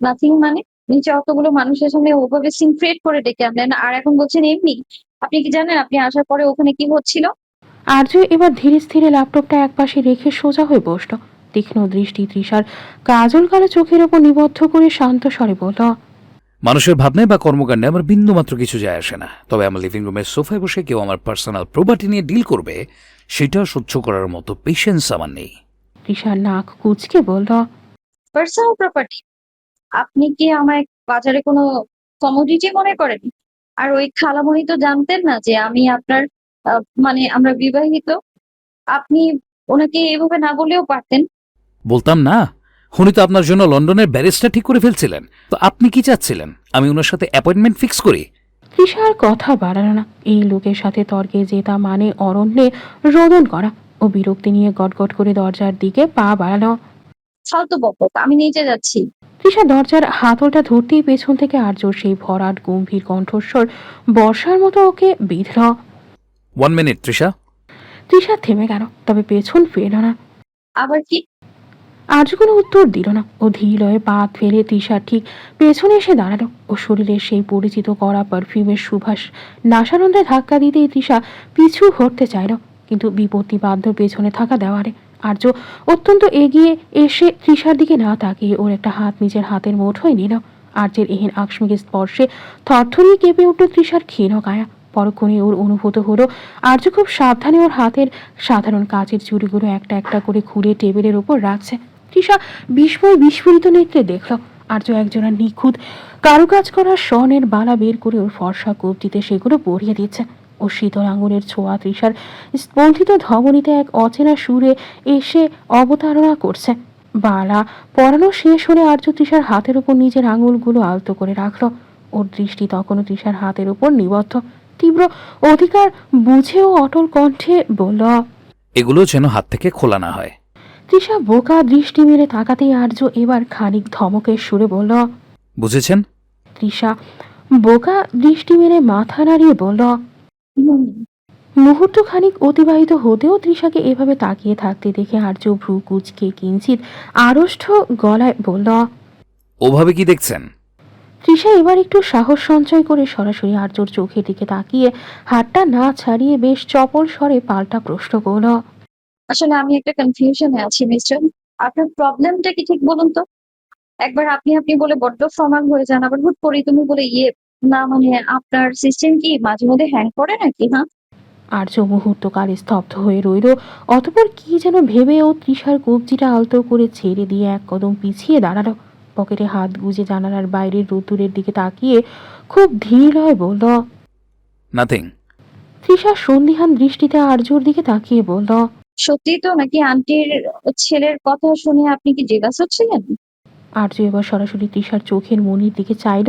Nothing মানে? নিচে অতগুলো মানুষের সামনে ওভাবে সিন ক্রিয়েট করে ডেকে আনলেন আর এখন বলছেন এমনি। আপনি কি জানেন আপনি আসার পরে ওখানে কি হচ্ছিল? আর্য এবার ধীরে স্থিরে ল্যাপটপটা একপাশে রেখে সোজা হয়ে বসল। তীক্ষ্ণ দৃষ্টি তৃষার কাজল কালো চোখের ওপর নিবদ্ধ করে শান্ত স্বরে বলল, মানুষের ভাবনায় বা কর্মকাণ্ডে আমার বিন্দুমাত্র কিছু যায় আসে না, তবে আমার লিভিং রুমের সোফায় বসে কেউ আমার পার্সোনাল প্রপার্টি নিয়ে ডিল করবে সেটা সহ্য করার মতো পেশেন্স আমার নেই। তৃষার নাক কুঁচকে বলল, পার্সোনাল প্রপার্টি? আপনি কি আমায় বাজারে কোনো কমোডিটি মনে করেন? আর ওই খালামণি তো জানতেন না যে আমি আপনার মানে আমরা বিবাহিত। আপনি ওনাকে এভাবে না বললেও পারতেন। বলতাম না? উনি তো আপনার জন্য লন্ডনের ব্যারিস্টার ঠিক করে ফেলছিলেন, তো আপনি কি চাচ্ছিলেন আমি ওনার সাথে অ্যাপয়েন্টমেন্ট ফিক্স করি? তৃষার কথা বাড়াল না। এই লোকের সাথে তর্কে জেতা মানে অরণ্যে রোদন করা। ও বিরক্তি নিয়ে গটগট করে দরজার দিকে পা বাড়ালো। ফালতু বকবক, আমি নিচে যাচ্ছি। তৃষা দরজার হাতলটা ধরতেই পেছন থেকে আর্যর সেই ভরাট গম্ভীর কণ্ঠস্বর বর্ষার মতো ওকে বিঁধল। 1 মিনিট তৃষা। তৃষা থেমে গেল, তবে পেছন ফেরল না। আবার কি? আর্য কোনো উত্তর দিল না। ও ধীরলয়ে পা ফেলে তৃষার ঠিক পেছনে এসে দাঁড়ালো। ও শরীরের সেই পরিচিত করা পারফিউমের সুভাষ নাসারন্ধ্রে ধাক্কা দিতেই তৃষা পিছু হটতে চাইল, কিন্তু বিপত্তি বাধ্য পেছনে থাকা দেওয়ারে। আর্য অত্যন্ত এগিয়ে এসে তৃষার দিকে না তাকিয়ে ওর একটা হাত নিজের হাতের মুঠোয় নিল। আর্যের এহেন আকস্মিক স্পর্শে থরথরিয়ে কেঁপে উঠল তৃষার ক্ষীণ কায়া। পরক্ষণে ওর অনুভূত হলো আর্য খুব সাবধানে ওর হাতের সাধারণ কাচের চুড়িগুলো একটা একটা করে খুলে টেবিলের উপর রাখছে। তৃষা বিস্ময় বিস্ফোরিত নেত্রে দেখল আর্য একজনা নিখুঁত কারুকাজ করা স্বর্ণের বালা বের করে ওর ফর্সা কবজিতে সেগুলো পরিয়ে দিচ্ছে। ও শীতল আঙুলের ছোঁয়া তৃষার স্পন্দিত ধমনীতে এক অচেনা সুরে এসে অবতারণা করছে। বালা পরানো শেষ হলে আর্য তৃষার হাতের উপর নিজের আঙুলগুলো আলতো করে রাখল। ওর দৃষ্টি তখনও তৃষার হাতের উপর নিবদ্ধ। তীব্র অধিকার বুঝেও অটল কণ্ঠে বলল, এগুলো যেন হাত থেকে খোলা না হয়। তৃষা বোকা দৃষ্টি মেরে তাকাতেই আর্য এবার খানিক ধমকের সুরে বলল, বুঝেছেন? তৃষা বোকা দৃষ্টি মেরে মাথা নাড়িয়ে বলল। হুম। মুহূর্ত খানিক অতিবাহিত হতেও তৃষাকে এভাবে তাকিয়ে থাকতে দেখে আর্য ভ্রু কুচকে কিঞ্চিত আড়ষ্ট গলায় বলল। ওভাবে কি দেখছেন? তৃষা এবার একটু সাহস সঞ্চয় করে সরাসরি আর্যর চোখের দিকে তাকিয়ে হাতটা না ছাড়িয়ে বেশ চপল স্বরে পাল্টা প্রশ্ন করল। আসলে আমি একটা কনফিউশনে আছি মিস্টার। আপনার প্রবলেমটা কি ঠিক বলুন তো? একবার আপনি আপনি বলে বড্ড ফর্মাল হয়ে যান, আবার হুট করে তুমি বলে ইয়ে। না মানে আপনার সিস্টেম কি মাঝে মধ্যে হ্যাং করে নাকি? হ্যাঁ। আর্য মুহূর্তকালে স্তব্ধ হয়ে রইল। অতঃপর কি যেন ভেবে ও তৃষার কবজিটা আলতো করে ছেড়ে দিয়ে এক কদম পিছিয়ে দাঁড়ালো। পকেটে হাত গুজে জানালার বাইরের রোদ্দুরের দিকে তাকিয়ে খুব ধীর হয়ে বলল। নাথিং। তৃষা সন্দিহান দৃষ্টিতে আর্যর দিকে তাকিয়ে বলল। সত্যি তো নাকি আন্টির ছেলের কথা শুনে আপনি কি জেলাস হচ্ছিলেন? আর্য এবার সরাসরি তৃষার চোখের মনির দিকে চাইল।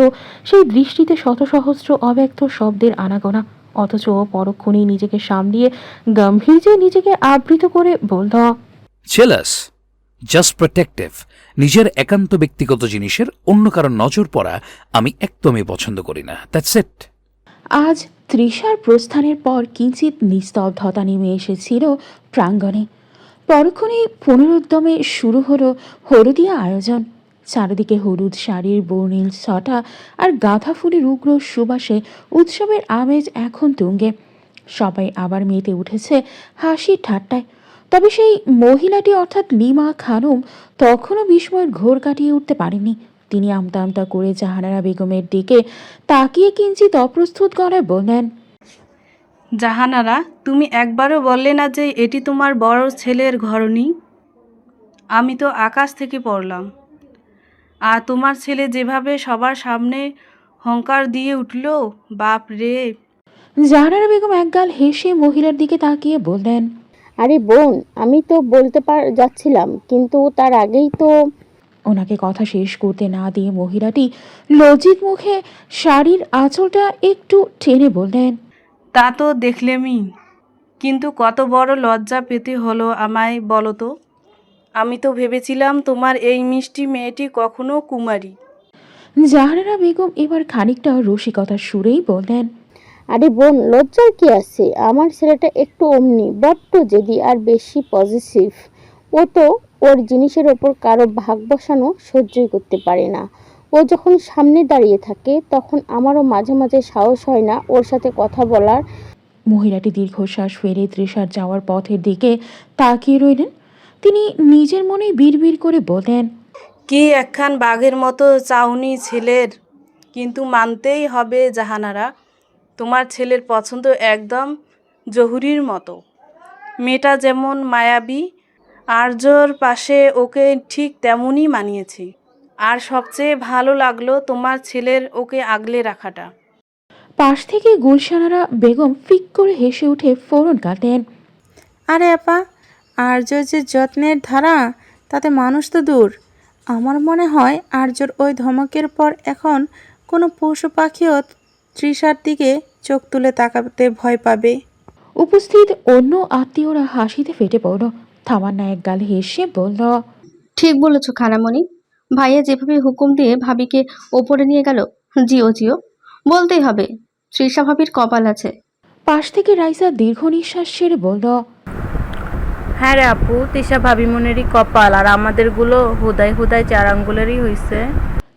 সেই দৃষ্টিতে শত সহস্র অব্যক্ত শব্দের আনাগোনা। অথচ ও পরক্ষণেই নিজেকে সামলিয়ে গম্ভীর্যে নিজেকে আবৃত করে বলল, জেলাস? Just protective. নিজের একান্ত ব্যক্তিগত জিনিসের অন্য কারোর নজর পড়া আমি একদমই পছন্দ করি না। That's it. আজ তৃষার প্রস্থানের পর কিঞ্চিত নিস্তব্ধতা নেমে এসেছিল প্রাঙ্গণে। পরক্ষণেই পুনরুদ্যমে শুরু হলো হলুদিয়া আয়োজন। চারিদিকে হলুদ শাড়ির বর্ণিল ছটা আর গাঁথা ফুলের উগ্র সুবাসে উৎসবের আমেজ এখন তুঙ্গে। সবাই আবার মেতে উঠেছে হাসি ঠাট্টায়। তবে সেই মহিলাটি অর্থাৎ লিমা খানম তখনও বিস্ময়ের ঘোর কাটিয়ে উঠতে পারেননি। তিনি আমতা আমতা করে জাহানারা বেগমের দিকে তাকিয়ে কিঞ্চিত অপ্রস্তুত গলায় বললেন, জাহানারা, তুমি একবারও বললে না যে এটি তোমার বড় ছেলের ঘরনি? আমি তো আকাশ থেকে পড়লাম। আর তোমার ছেলে যেভাবে সবার সামনে হংকার দিয়ে উঠল, বাপ রে! জাহানারা বেগম একগাল হেসে মহিলার দিকে তাকিয়ে বললেন, আরে বোন, আমি তো বলতে যাচ্ছিলাম, কিন্তু তার আগেই তো। ওনাকে কথা শেষ করতে না দিয়ে মহিলাটি লজ্জিত মুখে শাড়ির আঁচলটা একটু টেনে বললেন, তা তো দেখলেমই, কিন্তু কত বড় লজ্জা পেতে হলো আমায় বলো তো। আমি তো ভেবেছিলাম তোমার এই মিষ্টি মেয়েটি কখনো কুমারী। জাহানারা বেগম এবার খানিকটা রসিকতার সুরেই বললেন, আরে বোন, লজ্জার কি আছে? আমার ছেলেটা একটু অমনি, বড্ড জেদি আর বেশি পজিটিভ। ও তো ওর জিনিসের ওপর কারো ভাগ বসানো সহ্যই করতে পারে না। ও যখন সামনে দাঁড়িয়ে থাকে তখন আমারও মাঝে মাঝে সাহস হয় না ওর সাথে কথা বলার। মহিলাটি দীর্ঘশ্বাস ফেলে তৃষার যাওয়ার পথের দিকে তাকিয়ে রইলেন। তিনি নিজের মনে বিড়বিড় করে বললেন, কি একখান বাঘের মতো চাউনি ছেলের, কিন্তু মানতেই হবে জাহানারা, তোমার ছেলের পছন্দ একদম জহুরির মতো। মেয়েটা যেমন মায়াবী, আর্যর পাশে ওকে ঠিক তেমনই মানিয়েছে। আর সবচেয়ে ভালো লাগলো তোমার ছেলের ওকে আগলে রাখাটা। পাশ থেকে গুলশানারা বেগম ফিক করে হেসে উঠে ফোরন কাটেন। আরে আপা, আর্য যে যত্নের ধারা, তাতে মানুষ তো দূর। আমার মনে হয় আর্যর ওই ধমকের পর এখন কোনো পশু পাখিও তৃষার দিকে চোখ তুলে তাকাতে ভয় পাবে। উপস্থিত অন্য আত্মীয়রা হাসিতে ফেটে পড়ল। তামান্না এক গাল হেসে বলল, ঠিক বলেছ খালামণি। ভাইয়া যেভাবে হুকুম দিয়ে ভাবিকে ওপরে নিয়ে গেল, জিও জিও বলতেই হবে। তৃষা ভাবির কপাল আছে। পাশ থেকে রাইসা দীর্ঘ নিঃশ্বাস ছেড়ে বলল, হ্যাঁ রে আপু, তিশা ভাবি মনেরই কপাল, আর আমাদেরগুলো হুদায় হুদায় চার আঙ্গুলেরই হইছে।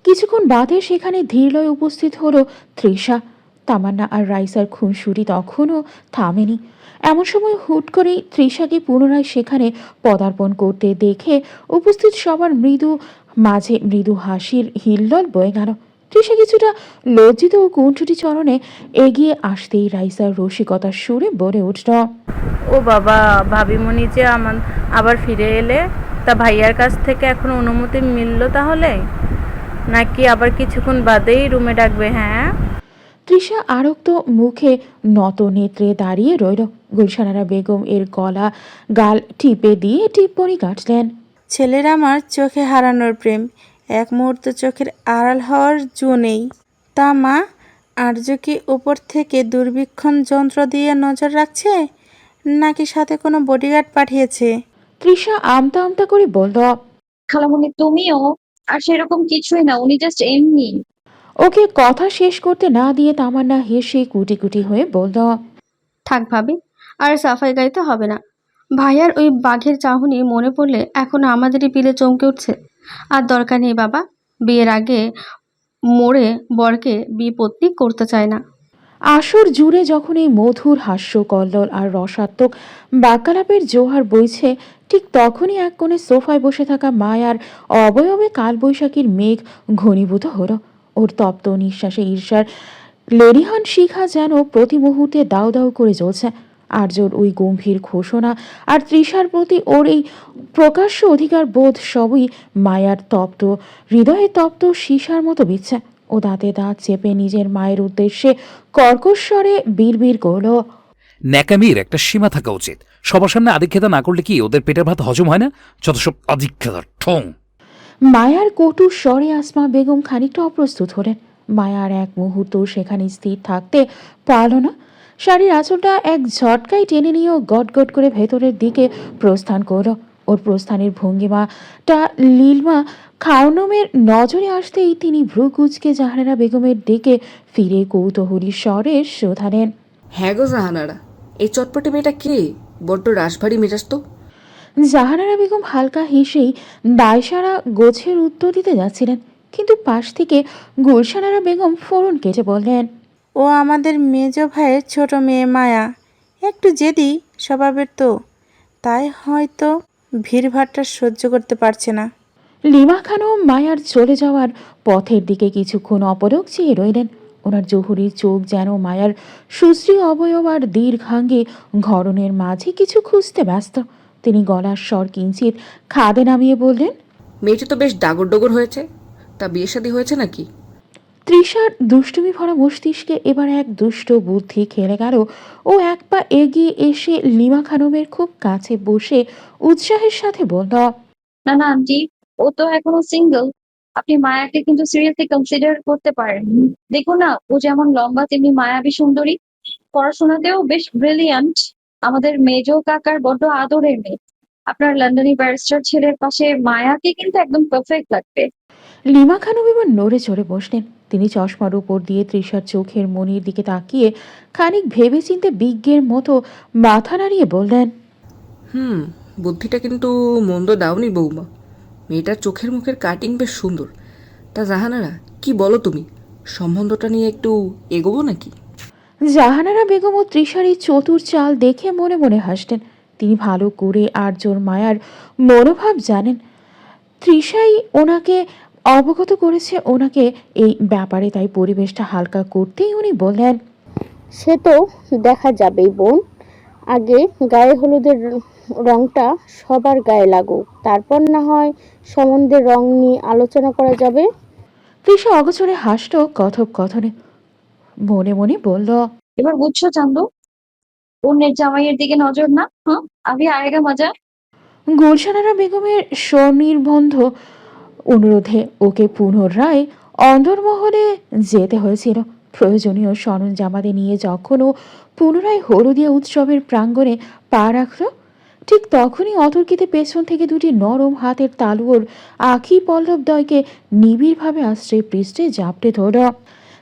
কিছুক্ষণ বাদে সেখানে ধীরলয় উপস্থিত হলো তৃষা। তামান্না আর রাইসার খুনসুটি তখনও থামেনি। এমন সময় হুট করেই তৃষাকে পুনরায় সেখানে পদার্পণ করতে দেখে উপস্থিত সবার মাঝে মৃদু হাসির হিল্লোল বয়ে গেল। তৃষা কিছুটা লজ্জিত ও কুণ্ঠটি চরণে এগিয়ে আসতেই রাইসার রসিকতার সুরে বলে উঠল, ও বাবা, ভাবিমণি যে আবার ফিরে এলে, তা ভাইয়ার কাছ থেকে এখন অনুমতি মিলল তাহলে, নাকি আবার কিছুক্ষণ বাদেই রুমে ডাকবে? হ্যাঁ। তৃষা আরক্ত মুখে নত নেত্রে দাঁড়িয়ে রইল। গুলশানারা বেগম এর গাল টিপে দিয়ে টিপ্পনি কাটলেন। ছেলের আমার চোখে হারানোর প্রেম, এক মুহূর্ত চোখের আড়াল হওয়ার জো নেই। তা মা, আর্য কি উপর থেকে দূরবীক্ষণ যন্ত্র দিয়ে নজর রাখছে, নাকি সাথে কোনো বডিগার্ড পাঠিয়েছে? তৃষা আমতা আমতা করে বলল, খালামণি তুমিও, আর সেরকম কিছুই না, উনি জাস্ট এমনি। ওকে কথা শেষ করতে না দিয়ে তামান্না হেসে কুটি কুটি হয়ে বলল, থাক ভাবি, আর সাফাই গাইতে হবে না। ভাইয়ার ওই বাঘের চাহনি মনে পড়লে এখন আমাদেরই পিলে চমকে উঠছে। আর দরকার নেই বাবা, বিয়ের আগে মোড়ে বরকে বিপত্তি করতে চায় না। আসর জুড়ে যখন এই মধুর হাস্য কল্লোল আর রসাত্মক বাক্যালাপের জোহার বইছে, ঠিক তখনই এক কোণে সোফায় বসে থাকা মায়ার অবয়বে কালবৈশাখীর মেঘ ঘনীভূত হলো। ওর তপ্ত নিঃশ্বাসে ঈর্ষার লেরিহান শিখা যেন প্রতি মুহূর্তে দাউ দাউ করে জ্বলছে। আর্যর ওই গম্ভীর ঘোষণা আর তৃষার প্রতি ওর এই প্রকাশ্য অধিকার বোধ সবই মায়ার হৃদয়ে তপ্ত সীসার মতো বিচ্ছে। ও দাঁতে দাঁত চেপে নিজের মায়ের উদ্দেশ্যে কর্কশ্বরে বিড়বিড় করল, ন্যাকামির একটা সীমা থাকা উচিত। সবার সামনে আদিক্ষেতা না করলে কি ওদের পেটের ভাত হজম হয় না? যত সব আদিক্ষেতার ঠং। মায়ার কটু স্বরে আসমা বেগম খানিকটা অপ্রস্তুত হলেন। মায়ার এক মুহূর্ত সেখানে স্থির থাকতে পারল না। শাড়ির আঁচলটা এক ঝটকায় টেনে নিয়েও গটগট করে ভেতরের দিকে প্রস্থান করল। ওর প্রস্থানের ভঙ্গিমাটা লীলমা খাওনমের নজরে আসতেই তিনি ভ্রু কুঁচকে জাহানারা বেগমের দিকে ফিরে কৌতূহলী স্বরে শোধালেন, হ্যাঁ গো জাহানারা, এই চটপটে মেয়েটা কে? বড্ড রাশভারী মেজাজ তো। জাহানারা বেগম হালকা হেসেই দায়সারা গোছের উত্তর দিতে যাচ্ছিলেন, কিন্তু পাশ থেকে গুলশানারা বেগম ফোরন কেটে বললেন, ও আমাদের মেজ ভাইয়ের ছোট মেয়ে মায়া, একটু জেদি স্বভাবের তো, তাই হয়তো ভিড়ভাট্টা সহ্য করতে পারছে না। লিমা খানম মায়ার চলে যাওয়ার পথের দিকে কিছুক্ষণ অপলক চেয়ে রইলেন। ওনার জহুরির চোখ যেন মায়ার সুশ্রী অবয়ব আর দীর্ঘাঙ্গী ঘরনের মাঝে কিছু খুঁজতে ব্যস্ত। তিনি গলার স্বর কিঞ্চিত খাদে নামিয়ে বললেন, মেয়েটা তো বেশ ডাগর ডগর হয়েছে, তা বিয়ে শাদী হয়েছে নাকি? তৃষার দুষ্টুমি ভরা মস্তিষ্কে এবার এক দুষ্ট বুদ্ধি খেলে গেল। ও এক পা এগিয়ে এসে লিমা খানমের খুব কাছে বসে উৎসাহের সাথে বলল, না না আন্টি, ও তো এখনো সিঙ্গেল। আপনি মায়াকে কিন্তু সিরিয়াসলি কনসিডার করতে পারেন। দেখুন না, ও যেমন লম্বা তেমনি মায়াবী সুন্দরী, পড়াশোনাতেও বেশ ব্রিলিয়ান্ট। আমাদের মেজো কাকার বড্ড আদরের মেয়ে। আপনার লন্ডনী ব্যারিস্টার ছেলের পাশে মায়াকে কিন্তু একদম পারফেক্ট লাগবে। লিমা খানম এবার নড়ে চড়ে বসলেন। তিনি চশমার উপর দিয়ে তৃষার চোখের মনির দিকে তাকিয়ে খানিক ভেবেচিন্তে বিজ্ঞের মতো মাথা নাড়িয়ে বললেন, বুদ্ধিটা কিন্তু মন্দ দাওনি বৌমা। মেয়েটার চোখের মুখের কাটিং বেশ সুন্দর। তা জাহানারা, কি বলো তুমি? সম্বন্ধটা নিয়ে একটু এগোবো নাকি? জাহানারা বেগম ও তৃষার এই চতুর চাল দেখে মনে মনে হাসতেন। তিনি ভালো করে আর্যর মায়ার মনোভাব জানেন। তৃষাই ওনাকে অবগত করেছে ওনাকে এই ব্যাপারে, তাই পরিবেশটা হালকা করতেই উনি বললেন, সে তো দেখা যাবেই বোন। আগে গায়ে হলুদের রংটা সবার গায়ে লাগুক, তারপর না হয় সম্বন্ধের রং নিয়ে আলোচনা করা যাবে। তৃষা অগোচরে হাসল কথোপকথনে। মনে মনে বলল, এবার বুঝছো চান্দু, অন্যের জামাইয়ের দিকে নজর না। হ্যাঁ, আভি আয়েগা মজা। গুলশানারা বেগমের স্বনির্বন্ধ অনুরোধে ওকে পুনরায় অন্দরমহলে যেতে হয়েছিল। প্রয়োজনীয় সরঞ্জামাদি নিয়ে যখন ও পুনরায় হলুদিয়া উৎসবের প্রাঙ্গণে পা রাখল, ঠিক তখনই অতর্কিতে পেছন থেকে দুটি নরম হাতের তালুর আখি পল্লবদ্বয়কে নিবিড়ভাবে আশ্রয় পৃষ্ঠে জাপটে ধরল।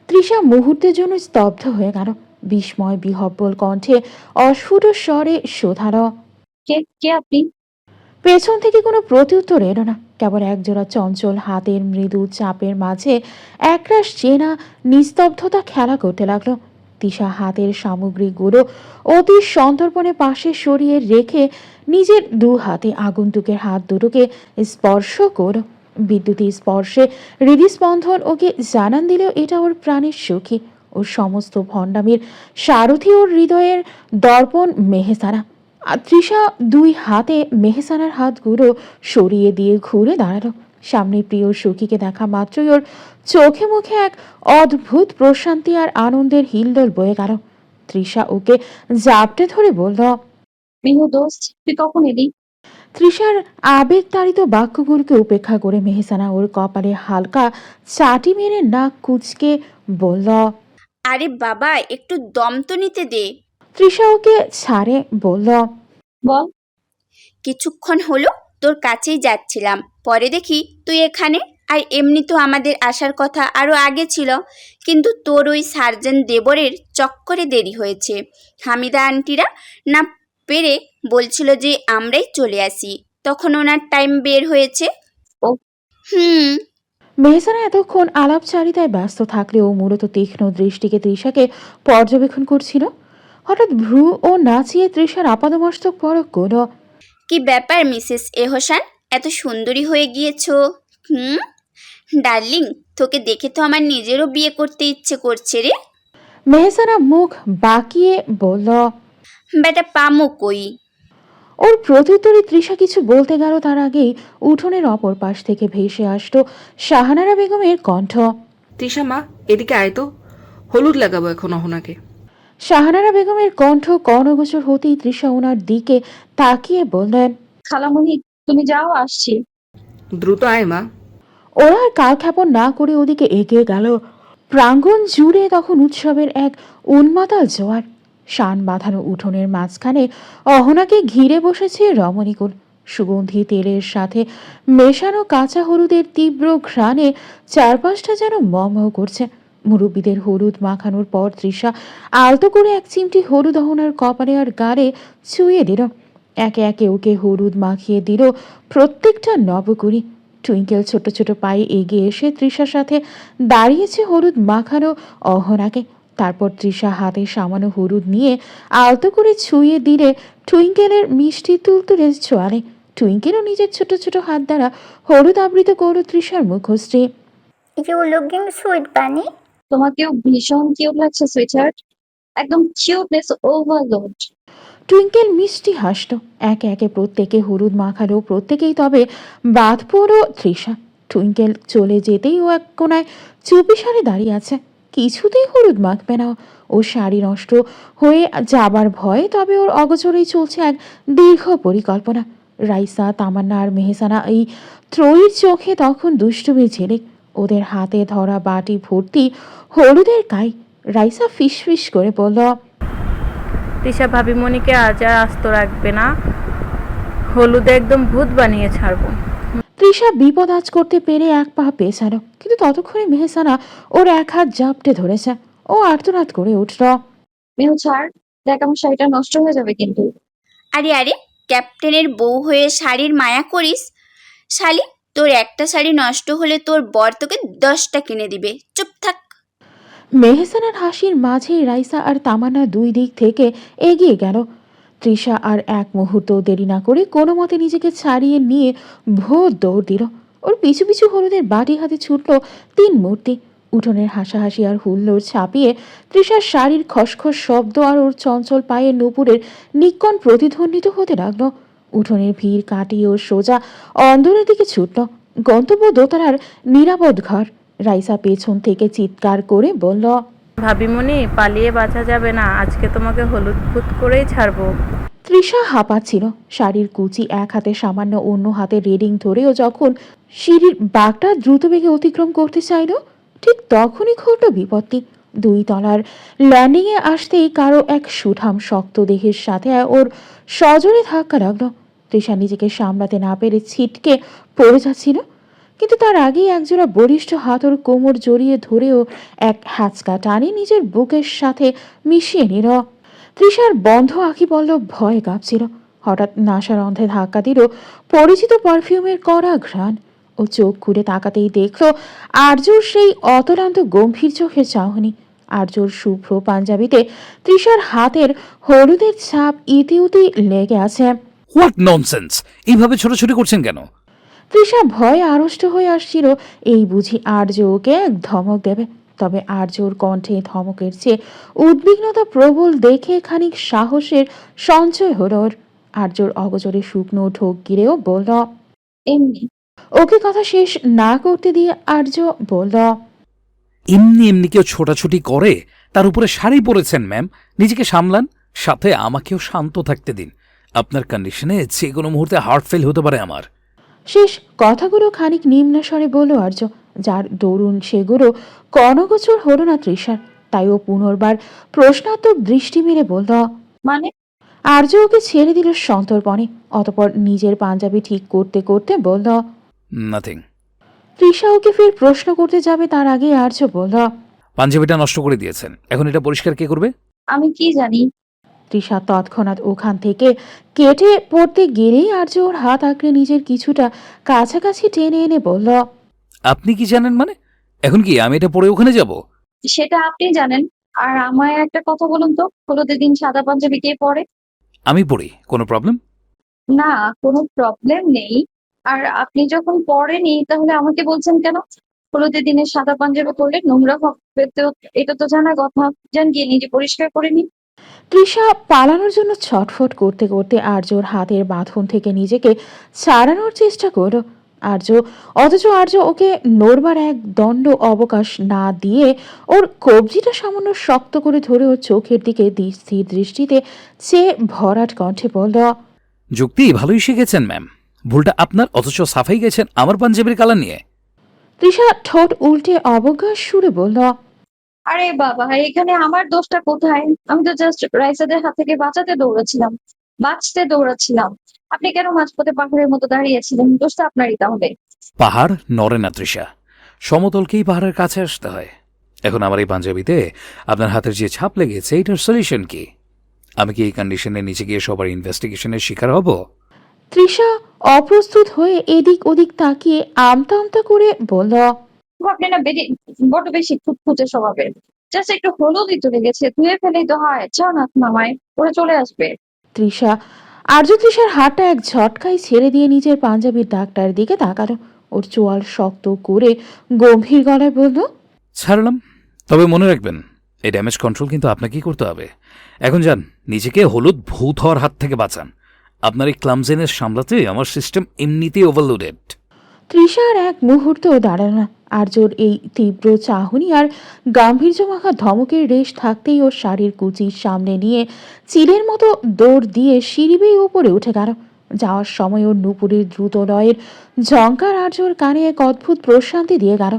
তৃষা মুহূর্তের জন্য স্তব্ধ হয়ে গেল। বিস্ময় বিহব্বল কণ্ঠে অস্ফুট স্বরে শোধাল, কে কে আপনি? পেছন থেকে কোনো প্রত্যুত্তর এলো না। কেবল একজোড়া চঞ্চল হাতের মৃদু চাপের মাঝে একরাশ চেনা নিস্তব্ধতা খেলা করতে লাগলো। তৃষা হাতের সামগ্রীগুলো অতি সন্তর্পণে পাশে সরিয়ে রেখে নিজের দু হাতে আগন্তুকের হাত দুটোকে স্পর্শ করল। বিদ্যুৎ স্পর্শে হৃদস্পন্দন ওকে জানান দিলেও এটা ওর প্রাণের সুখী। ওর সমস্ত ভণ্ডামির সারথি ওর হৃদয়ের দর্পণ মেহেসানা। আর তৃষা দুই হাতে মেহসানার হাতগুলো সরিয়ে দিয়ে ঘুরে দাঁড়ালো। সামনে প্রিয় সখীকে দেখা মাত্রই ওর চোখে মুখে এক অদ্ভুত প্রশান্তি আর আনন্দের হিলদোল বয়ে গেল। তৃষা ওকে জাপটে ধরে বলল, মিহু দোস্ত, তুই কখন এলি? তৃষার আবেগতাড়িত বাক্যগুলোকে উপেক্ষা করে মেহসানা ওর কপালে হালকা চাটি মেরে নাক কুচকে বলল, আরে বাবা, একটু দম তো নিতে দে। তৃষা ওকে ছাড়ে বলল, বল। কিছুক্ষণ হলো তোর কাছেই যাচ্ছিলাম, পরে দেখি তুই এখানে। আর এমনি তো আমাদের আসার কথা আরও আগে ছিল, কিন্তু তোর ওই সার্জেন্ট দেবরের চক্করে দেরি হয়েছে। হামিদা আন্টিরা না পেরে বলছিল যে আমরাই চলে আসি, তখন ওনার টাইম বের হয়েছে। ও। মেহসানা এতক্ষণ আলাপচারিতায় ব্যস্ত থাকলেও মূলত তীক্ষ্ণ দৃষ্টিকে তৃষাকে পর্যবেক্ষণ করছিল। হঠাৎ ভ্রু ও নাচিয়ে তৃষার আপাদমস্তক পরক করল। কি ব্যাপার মিসেস এহসান, এত সুন্দরী হয়ে গিয়েছো? ডার্লিং, তোকে দেখে তো আমার নিজেরও বিয়ে করতে ইচ্ছে করছে রে। মেহসানা মুখ বাঁকিয়ে বলল, বেটা পামো কই? ওর প্রত্যুত্তরে তৃষা কিছু বলতে গেল তার আগেই উঠোনের অপর পাশ থেকে ভেসে আসলো শাহানারা বেগমের কণ্ঠ। তৃষা মা, এদিকে আয় তো, হলুদ লাগাবো এখন অহনাকে। শাহানারা বেগমের কণ্ঠ কর্ণগোচর হতেই তৃষা ওনার দিকে তাকিয়ে বললেন, খালামণি, তুমি যাও, আসছি। দ্রুত আয় মা। ওরা আর কালক্ষেপণ না করে ওদিকে এগিয়ে গেল। প্রাঙ্গণ জুড়ে তখন উৎসবের এক উন্মাতাল জোয়ার। শান বাঁধানো উঠোনের মাঝখানে অহনাকে ঘিরে বসেছে রমণীকুল। সুগন্ধি তেলের সাথে মেশানো কাঁচা হলুদের তীব্র ঘ্রাণে চারপাশটা যেন মমহ করছে। মুরব্বীদের হলুদ মাখানোর পর তৃষা আলতো করে এক চিমটি হলুদ অহনার কপালে আর গাড়ে ছুঁয়ে দিল। একে একে ওকে হলুদ মাখিয়ে দিল প্রত্যেকটা নবকুড়ি। টুইঙ্কেল ছোট ছোট পায়ে এগিয়ে এসে তৃষার সাথে দাঁড়িয়েছে হলুদ মাখানো অহনাকে। তারপর তৃষা হাতে সামান্য হলুদ নিয়ে আলতো করে ছুঁয়ে দিলে টুইঙ্কেলের মিষ্টি তুলতুলে ছোঁয়ালে। টুইঙ্কেলও নিজের ছোট ছোট হাত দ্বারা হলুদ আবৃত করল তৃষার মুখশ্রী। ইউ লুকিং সুইট বানি। তোমাকেও ভীষণ কিউট লাগছে সুইটহার্ট, একদম কিউটনেস ওভারলোড। টুইঙ্কেল মিষ্টি হাসল। একে একে প্রত্যেকে হলুদ মাখালো প্রত্যেকেই, তবে বাদ পড়ো তৃষা। টুইঙ্কেল চলে যেতেই ও এক কোনায় চুপিসারে দাঁড়িয়ে আছে, কিছুতেই হলুদ মাখবে না। ও শাড়ি নষ্ট হয়ে যাবার ভয়ে, তবে ওর অগোচরেই চলছে এক দীর্ঘ পরিকল্পনা। রাইসা, তামান্না আর মেহসানা এই ত্রয়ীর চোখে তখন দুষ্টুমির ঝিলিক। ওদের হাতে ধরা বাটি ভর্তি হলুদের কাই। রাইসা ফিস ফিস করে বলল, তৃষা ভাবিমণিকে আজ আর আস্ত রাখবে না, হলুদে একদম ভূত বানিয়ে ছাড়বো। তৃষা বিপদ আজ করতে পেরে এক পা পেছালো, কিন্তু ততক্ষণে মেহসানা ওর এক হাত জাপটে ধরেছে। ও আর্তনাদ করে উঠল। মেহু ছাড়, দেখ আমার শাড়িটা নষ্ট হয়ে যাবে কিন্তু। আরে আরে, ক্যাপ্টেনের বউ হয়ে শাড়ির মায়া করিস? শালি, তোর একটা শাড়ি নষ্ট হলে তোর বর তোকে 10টা কিনে দিবে। চুপ থাক। মেহসানার হাসির মাঝেই রাইসা আর তামান্না দুই দিক থেকে এগিয়ে গেল। তৃষা আর এক মুহূর্ত দেরি না করে কোনো মতে নিজেকে ছাড়িয়ে নিয়ে ভোর দৌড় দিল। ওর পিছু পিছু হলুদের বাটি হাতে ছুটল 3 মূর্তি। উঠোনের হাসাহাসি আর হুল্লোড় ছাপিয়ে তৃষার শাড়ির খসখস শব্দ আর ওর চঞ্চল পায়ে নূপুরের নিক্কণ প্রতিধ্বনিত হতে লাগলো। উঠোনের ভিড় কাটিয়ে ও সোজা অন্দরের দিকে ছুটল। গন্তব্য দোতলার নিরাপদ ঘর। রাইসা পেছন থেকে চিৎকার করে বলল, ভাবিমণি, পালিয়ে বাঁচা যাবে না, আজকে তোমাকে হলুদ ফুট করেই ছাড়বো। তৃষা হাঁপাচ্ছিল। শাড়ির কুচি এক হাতে সামান্য, অন্য হাতে রেডিং ধরেও যখন সিঁড়ির বাঁকটা দ্রুত বেগে অতিক্রম করতে চাইল, ঠিক তখনই ঘটল বিপত্তি। 2 তলার ল্যান্ডিংয়ে আসতেই কারো এক সুঠাম শক্ত দেহের সাথে ওর সজোরে ধাক্কা লাগলো। তৃষা নিজেকে সামলাতে না পেরে ছিটকে পড়ে যাচ্ছিল, কিন্তু তার আগেই একজোড়া বলিষ্ঠ হাত ওর কোমর জড়িয়ে ধরেও এক হ্যাচকা টানে নিজের বুকের সাথে মিশিয়ে নিল। তৃষার বন্ধ আঁখি পল্লব ভয়ে কাঁপছিল। হঠাৎ নাসার অন্ধে ধাক্কা দিল পরিচিত পারফিউমের কড়া ঘ্রাণ। ও চোখ খুলে তাকাতেই দেখল আর্যর সেই অতলান্ত গম্ভীর চোখের চাহনি। আর্যর শুভ্র পাঞ্জাবিতে তৃষার হাতের হলুদের ছাপ ইতিউতি লেগে আছে। What nonsense! এইভাবে ছোটাছুটি করছেন কেন? তৃষা ভয়ে আড়ষ্ট হয়ে আসছিল এই বুঝি আর্য ওকে এক ধমক দেবে। তবে আর্যর কণ্ঠে ধমকের চেয়ে উদ্বিগ্নতা প্রবল দেখে খানিক সাহসের সঞ্চয় হল ওর। আর্যর অগোচরে শুকনো ঢোক গিরেও বলল, এমনি। ওকে কথা শেষ না করতে দিয়ে আর্য বলল, এমনি এমনি কেউ ছোটাছুটি করে? তার উপরে শাড়ি পরেছেন ম্যাম, নিজেকে সামলান, সাথে আমাকেও শান্ত থাকতে দিন। আপনার কন্ডিশনে যে কোনো মুহূর্তে হার্ট ফেল হতে পারে আমার। শেষ কথাগুলো খানিক নিম্ন স্বরে বলল আর্য, যার দরুন সেগুলো কর্ণগোচর হল না তৃষার। তাই ও পুনর্বার প্রশ্নাত্মক দৃষ্টি মেরে বলল, মানে? আর্য ওকে ছেড়ে দিল সন্তর্পণে। অতপর নিজের পাঞ্জাবি ঠিক করতে করতে বলল, নাথিং। তৃষা ওকে ফের প্রশ্ন করতে যাবে তার আগে আর্য বলল, পাঞ্জাবিটা নষ্ট করে দিয়েছেন, এখন এটা পরিষ্কার কে করবে? আমি কি জানি? তৃষা তৎক্ষণাৎ ওখান থেকে কেটে পড়তে গেলেই আর্য ওর হাত আঁকড়ে নিজের কিছুটা কাছাকাছি টেনে এনে বলল, আপনি কি জানেন মানে? এখন কি আমি এটা পরে ওখানে যাব? সেটা আপনি জানেন। আর আমায় একটা কথা বলুন তো, হলুদের দিন সাদা পাঞ্জাবি কে পরে? আমি পড়ি, কোনো প্রবলেম? না, কোনো প্রবলেম নেই। আর আপনি যখন পড়েনি তাহলে আমাকে বলছেন কেন? হলুদের দিনে সাদা পাঞ্জাবি পরলে নোংরা হবে তো, এটা তো জানা কথা। যান গিয়ে নিজে পরিষ্কার করে নিন। তৃষা পালানোর জন্য ছটফট করতে করতে আর্যর হাতের বাঁধন থেকে নিজেকে ছাড়ানোর চেষ্টা করল। অথচ আর্য ওকে নড়বার এক দণ্ড অবকাশ না দিয়ে ওর কবজিটা সামান্য শক্ত করে ধরে ওর চোখের দিকে স্থির দৃষ্টিতে চেয়ে ভরাট কণ্ঠে বলল, যুক্তি ভালোই শিখেছেন ম্যাম। ভুলটা আপনার, অথচ সাফাই গেছেন আমার পাঞ্জাবির কালার নিয়ে। তৃষা ঠোঁট উল্টে অবজ্ঞার সুরে বলল, আরে বাবা, এখানে আমার দোষটা কোথায়? আমি তো জাস্ট রাইসাদের হাত থেকে বাঁচতে দৌড়াচ্ছিলাম। আপনি কেন মাঝপথে পাহাড়ের মতো দাঁড়িয়েছিলেন? দোষটা আপনারই তাহলে। পাহাড় নড়ে না তৃষা, সমতলকেই পাহাড়ের কাছে আসতে হয়। এখন আমার এই পাঞ্জাবিতে আপনার হাতের যে ছাপ লেগেছে, এটার সলিউশন কি? আমি কি এই কন্ডিশনে নিচে গিয়ে সবার ইনভেস্টিগেশনের শিকার হব? তৃষা অপ্রস্তুত হয়ে এদিক ওদিক তাকিয়ে আমতা আমতা করে বলল, আপনি না বড্ড বেশি খুঁতখুঁতে স্বভাবের। জাস্ট একটু হলুদই তো লেগেছে, ধুয়ে ফেলেই তো হয়। চান মামায় ওরা চলে আসবে। তৃষার হাতটা এক ঝটকায় ছেড়ে দিয়ে নিজের পাঞ্জাবির দাগটার দিকে তাকালো। ওর চোয়াল শক্ত করে গম্ভীর গলায় বলল, ছাড়লাম, তবে মনে রাখবেন এই ড্যামেজ কন্ট্রোল কিন্তু আপনাকেই করতে হবে। এখন যান, নিজেকে হলুদ ভূত হওয়ার হাত থেকে বাঁচান। আপনার এই ক্লামজেনেস সামলাতে আমার সিস্টেম এমনিতেই ওভারলোডেড। তৃষার এক মুহূর্ত দাঁড়ালো না। আর্যর এই তীব্র চাহনি আর গাম্ভীর্য মাখা ধমকের রেশ থাকতেই ওর শাড়ির কুচির সামনে নিয়ে চিলের মতো দৌড় দিয়ে সিঁড়ি বেয়ে উপরে উঠে গেল। যাওয়ার সময় ওর নুপুরের দ্রুত লয়ের ঝঙ্কার আর্যর কানে এক অদ্ভুত প্রশান্তি দিয়ে গেল।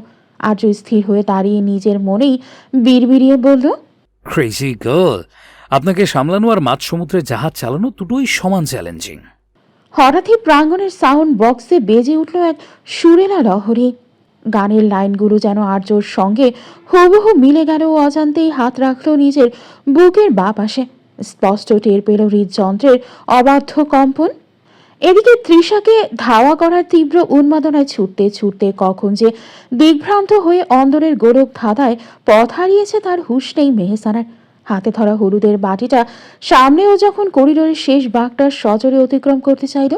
আর্য স্থির হয়ে দাঁড়িয়ে নিজের মনেই বিড়বিড়িয়ে বলল, ক্রেজি গার্ল, আপনাকে সামলানো আর মাঝ সমুদ্রে জাহাজ চালানো দুটোই সমান চ্যালেঞ্জিং। হঠাৎই প্রাঙ্গণের সাউন্ড বক্সে বেজে উঠল এক সুরেলা লহরী। গানের লাইনগুলো যেন আর্যর সঙ্গে হুবহু মিলে গেল। অজান্তেই হাত রাখল নিজের বুকের বাঁ পাশে। স্পষ্ট টের পেল হৃদযন্ত্রের অবাধ্য কম্পন। এদিকে তৃষাকে ধাওয়া করার তীব্র উন্মাদনায় ছুটতে ছুটতে কখন যে দিগ্ভ্রান্ত হয়ে অন্দরের গোলক ধাঁধায় পথ হারিয়েছে তার হুঁশ নেই মেহসানার। হাতে ধরা হলুদের বাটিটা সামনেও যখন করিডোরের শেষ বাঁকটার সজোরে অতিক্রম করতে চাইল,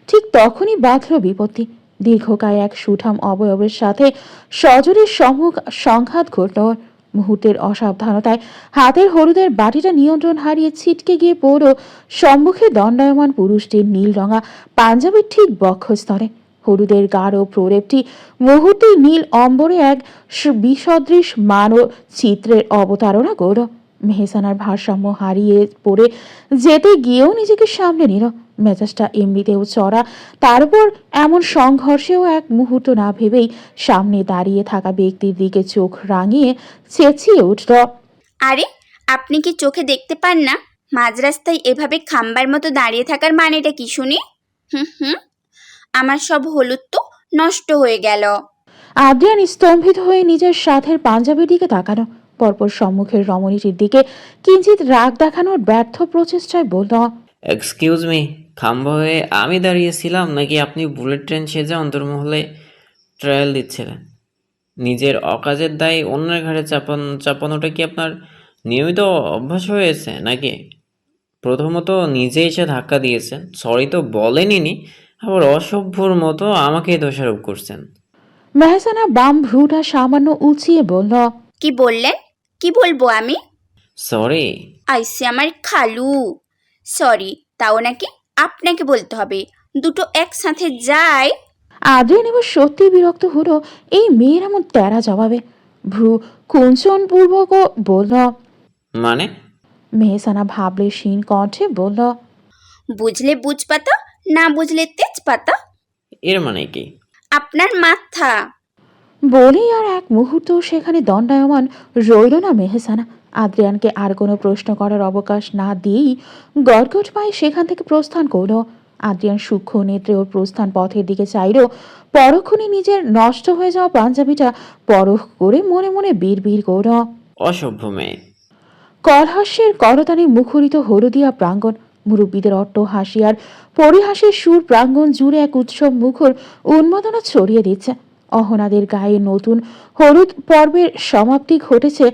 ঠিক তখনই বাঁধল বিপত্তি। দীর্ঘকায় এক সুঠাম অবয়বের সাথে সজোরে সম্মুখ সংঘাত ঘটল ওর। মুহূর্তের অসাবধানতায় হাতের হলুদের বাটিটা নিয়ন্ত্রণ হারিয়ে ছিটকে গিয়ে পড়ল সম্মুখে দণ্ডায়মান পুরুষটির নীল রঙা পাঞ্জাবির ঠিক বক্ষস্থলে। হলুদের গাঢ় প্রলেপটি মুহূর্তেই নীল অম্বরে এক বিসদৃশ মানব চিত্রের অবতারণা করল। মেহসানার ভারসাম্য হারিয়ে পড়ে যেতে গিয়েও নিজেকে সামলে নিল। মেজাজটা এমনিতেও চড়া, তার উপর এমন সংঘর্ষেও এক মুহূর্ত না ভেবেই সামনে দাঁড়িয়ে থাকা ব্যক্তির দিকে চোখ রাঙিয়ে চেঁচিয়ে উঠল, আরে আপনি কি চোখে দেখতে পান না মাঝ রাস্তায় এভাবে খাম্বার মতো দাঁড়িয়ে থাকার মানেটা কি শুনি? হুম, আমার সব হলুদ তো নষ্ট হয়ে গেল। আদ্রিয়ান স্তম্ভিত হয়ে নিজের সাথের পাঞ্জাবির দিকে তাকানো। পরপর সম্মুখের রমণীটির দিকে কিঞ্চিত রাগ দেখানোর ব্যর্থ প্রচেষ্টায় বলল, এক্সকিউজ মি, খাম্বা হয়ে আমি দাঁড়িয়েছিলাম নাকি আপনি বুলেট ট্রেন সেজে অন্তর্মহলে ট্রায়াল দিচ্ছিলেন? নিজের অকাজের দায় অন্যের ঘাড়ে চাপানোটা কি আপনার নিয়মিত অভ্যাস হয়েছে নাকি? প্রথমত নিজে এসে ধাক্কা দিয়েছেন, সরি তো বলেনি, আবার অসভ্যর মতো আমাকেই দোষারোপ করছেন। মেহসানা বাম ভ্রুটা সামান্য উঁচিয়ে বলল, কি বললেন? কি বলবো আমি? সরি। আইসে আমার খালু। সরি তাও নাকি আপনাকে বলতে হবে? দুটো একসাথে যায়? আদ্রিয়ান এবার সত্যি বিরক্ত হলো এই মেয়ের এমন তেরা জবাবে। ভ্রু কুঞ্চন পূর্বক বলল, মানে? মেহসানা ভাবলে ক্ষীণ কণ্ঠে বলল, বুঝলে বুঝপাতা, না বুঝলে তেজপাতা। এর মানে কি? আপনার মাথা। বলেই আর এক মুহূর্ত সেখানে দণ্ডায়মান রইল না মেহসানা। আদ্রিয়ানকে আর কোনো প্রশ্ন করার অবকাশ না দিয়েই গটগট পায়ে সেখান থেকে প্রস্থান করল। আদ্রিয়ান সূক্ষ্ম নেত্রে ওর প্রস্থান পথের দিকে চাইল। পরক্ষণে নিজের নষ্ট হয়ে যাওয়া পাঞ্জাবিটা পরখ করে মনে মনে বিড়বিড় করল, অসভ্য মেয়ে। কলহাস্যের করতানে মুখরিত হলদিয়া প্রাঙ্গণ। মুরব্বীদের অট্ট হাসি আর পরিহাসের সুর প্রাঙ্গণ জুড়ে এক উৎসব মুখর উন্মাদনা ছড়িয়ে দিচ্ছে। অহনাদের গায়ে নতুন হলুদ পর্বের সমাপ্তি ঘটেছে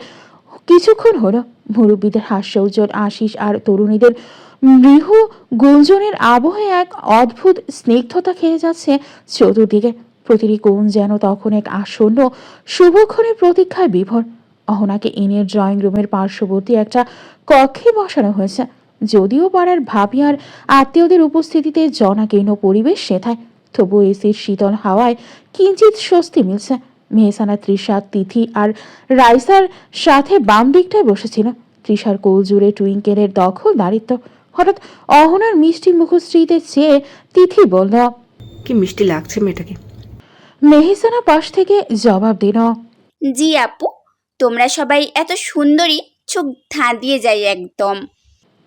কিছুক্ষণ হলো। মুরব্বীদের হাস্য উজ্জ্বল আশিস আর তরুণীদের মৃহ গুঞ্জনের আবহে এক অদ্ভুত স্নিগ্ধতা খেয়ে যাচ্ছে চতুর্দিকে। প্রতিটি কোণ যেন তখন এক আসন্ন শুভক্ষণের প্রতীক্ষায় বিভোর। অহনাকে এনের ড্রয়িং রুমের পার্শ্ববর্তী একটা কক্ষে বসানো হয়েছে। যদিও পাড়ার ভাবি আর আত্মীয়দের উপস্থিতিতে জনাকীর্ণ পরিবেশ সেথায়, তবু এসির শীতল হাওয়ায় কিঞ্চিত স্বস্তি মিলছে। মেহসানা তৃষা, তিথি আর রাইসার সাথে বাম দিকটায় বসেছিল। তৃষার কোল জুড়ে টুইঙ্কেলের দখল দাঁড়িত্ব। হঠাৎ অহনার মিষ্টি মুখশ্রীতে চেয়ে তিথি বলল, কি মিষ্টি লাগছে মেয়েটাকে। মেহসানা পাশ থেকে জবাব দিল, জি আপু, তোমরা সবাই এত সুন্দরী, চোখ ধাঁধিয়ে যায় একদম।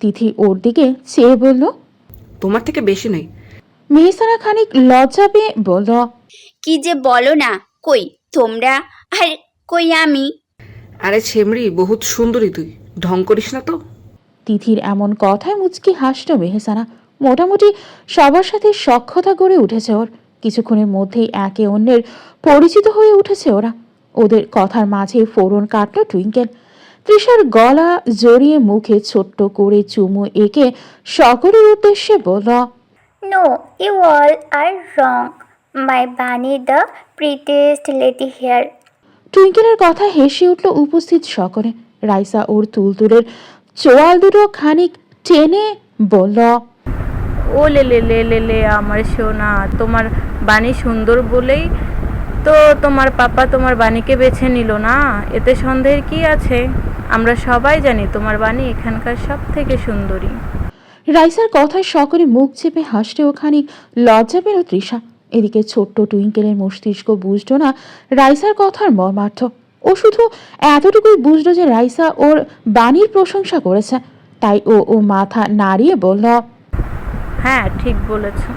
তিথি ওর দিকে চেয়ে বলল, তোমার থেকে বেশি নয়। মেহসানা খানিক লজ্জা পেয়ে বলল, কি যে বলো না, কই তোমরা আর কই আমি? আরে ছেমড়ি, বহুত সুন্দরী তুই, ঢং করিস না তো। তিথির এমন কথায় মুচকি হাসল মেহসানা। মোটামুটি সবার সাথে সখ্যতা গড়ে উঠেছে ওর। কিছুক্ষণের মধ্যেই একে অন্যের পরিচিত হয়ে উঠেছে ওরা। ওদের কথার মাঝে ফোড়ন কাটল টুইঙ্কেল। তৃষার গলা জড়িয়ে মুখে ছোট্ট করে চুমু এঁকে সকলের উদ্দেশ্যে বলল, No, you all are wrong. My Bunny the prettiest lady here. টুইঙ্কেলের কথা হেসে উঠল উপস্থিত সকলে। রাইসা ওর তুলতুলের চোয়াল দুটো খানিক টেনে বলল, ও লে লে লে লে লে আমার সোনা, তোমার বাণী সুন্দর বলেই তো তোমার পাপা তোমার বাণীকে বেছে নিল না, এতে সন্দেহের কি আছে? আমরা সবাই জানি তোমার বাণী এখানকার সব থেকে সুন্দরী। রাইসার কথায় সকলে মুখ চেপে হাসলেও খানিক লজ্জা পেল তৃষা। এদিকে ছোট্ট টুইঙ্কেলের মস্তিষ্ক বুঝল না রাইসার কথার মর্মার্থ। ও শুধু এতটুকুই বুঝলো যে রাইসা ওর বাণীর প্রশংসা করেছে। তাই ও মাথা নাড়িয়ে বলল, হ্যাঁ ঠিক বলেছো।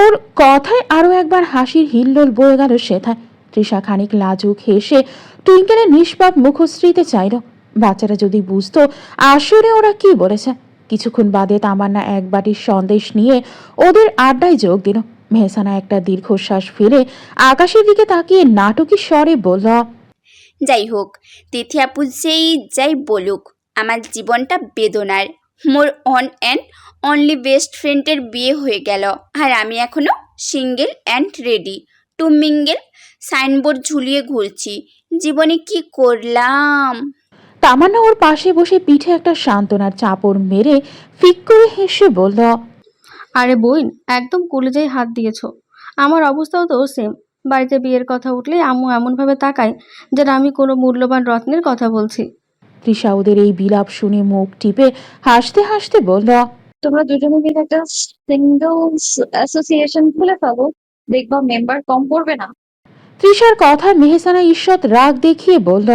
ওর কথায় আরো একবার হাসির হিল্লোল বয়ে গেল সেথায়। তৃষা খানিক লাজুক হেসে টুইঙ্কেলের নিষ্পাপ মুখশ্রীতে চাইল। বাচ্চারা যদি বুঝতো আসলে ওরা কি বলেছে। কিছুক্ষণ বাদে তামান্না এক বাটির সন্দেশ নিয়ে ওদের আড্ডায় যোগ দিল। মেহসানা একটা দীর্ঘশ্বাস ফেলে আকাশের দিকে তাকিয়ে নাটকী স্বরে বলল, যাই হোক, তিথি আপু যেই যাই বলুক, আমার জীবনটা বেদনার। More on and only best ফ্রেন্ডের বিয়ে হয়ে গেল, আর আমি এখনো single and ready to mingle signboard ঝুলিয়ে ঘুরছি। জীবনে কি করলাম। তামান্না ওর পাশে বসে পিঠে একটা সান্ত্বনার চাপড় মেরে ফিক করে হেসে বলল, আরে বোন, একদম কলেজায় হাত দিয়েছো। আমার অবস্থাও তো সেম। বাড়িতে বিয়ের কথা উঠলেই আম্মু এমনভাবে তাকায় যেন আমি কোনো মূল্যবান রত্নের কথা বলছি। তৃষা ওদের এই বিলাপ শুনে মুখ টিপে হাসতে হাসতে বলল, তোমরা দুজনে মিলে একটা সিঙ্গলস অ্যাসোসিয়েশন খুলে ফেলো, দেখবা মেম্বার কম পড়বে না। তৃষার কথা মেহসানা ঈষৎ রাগ দেখিয়ে বলল,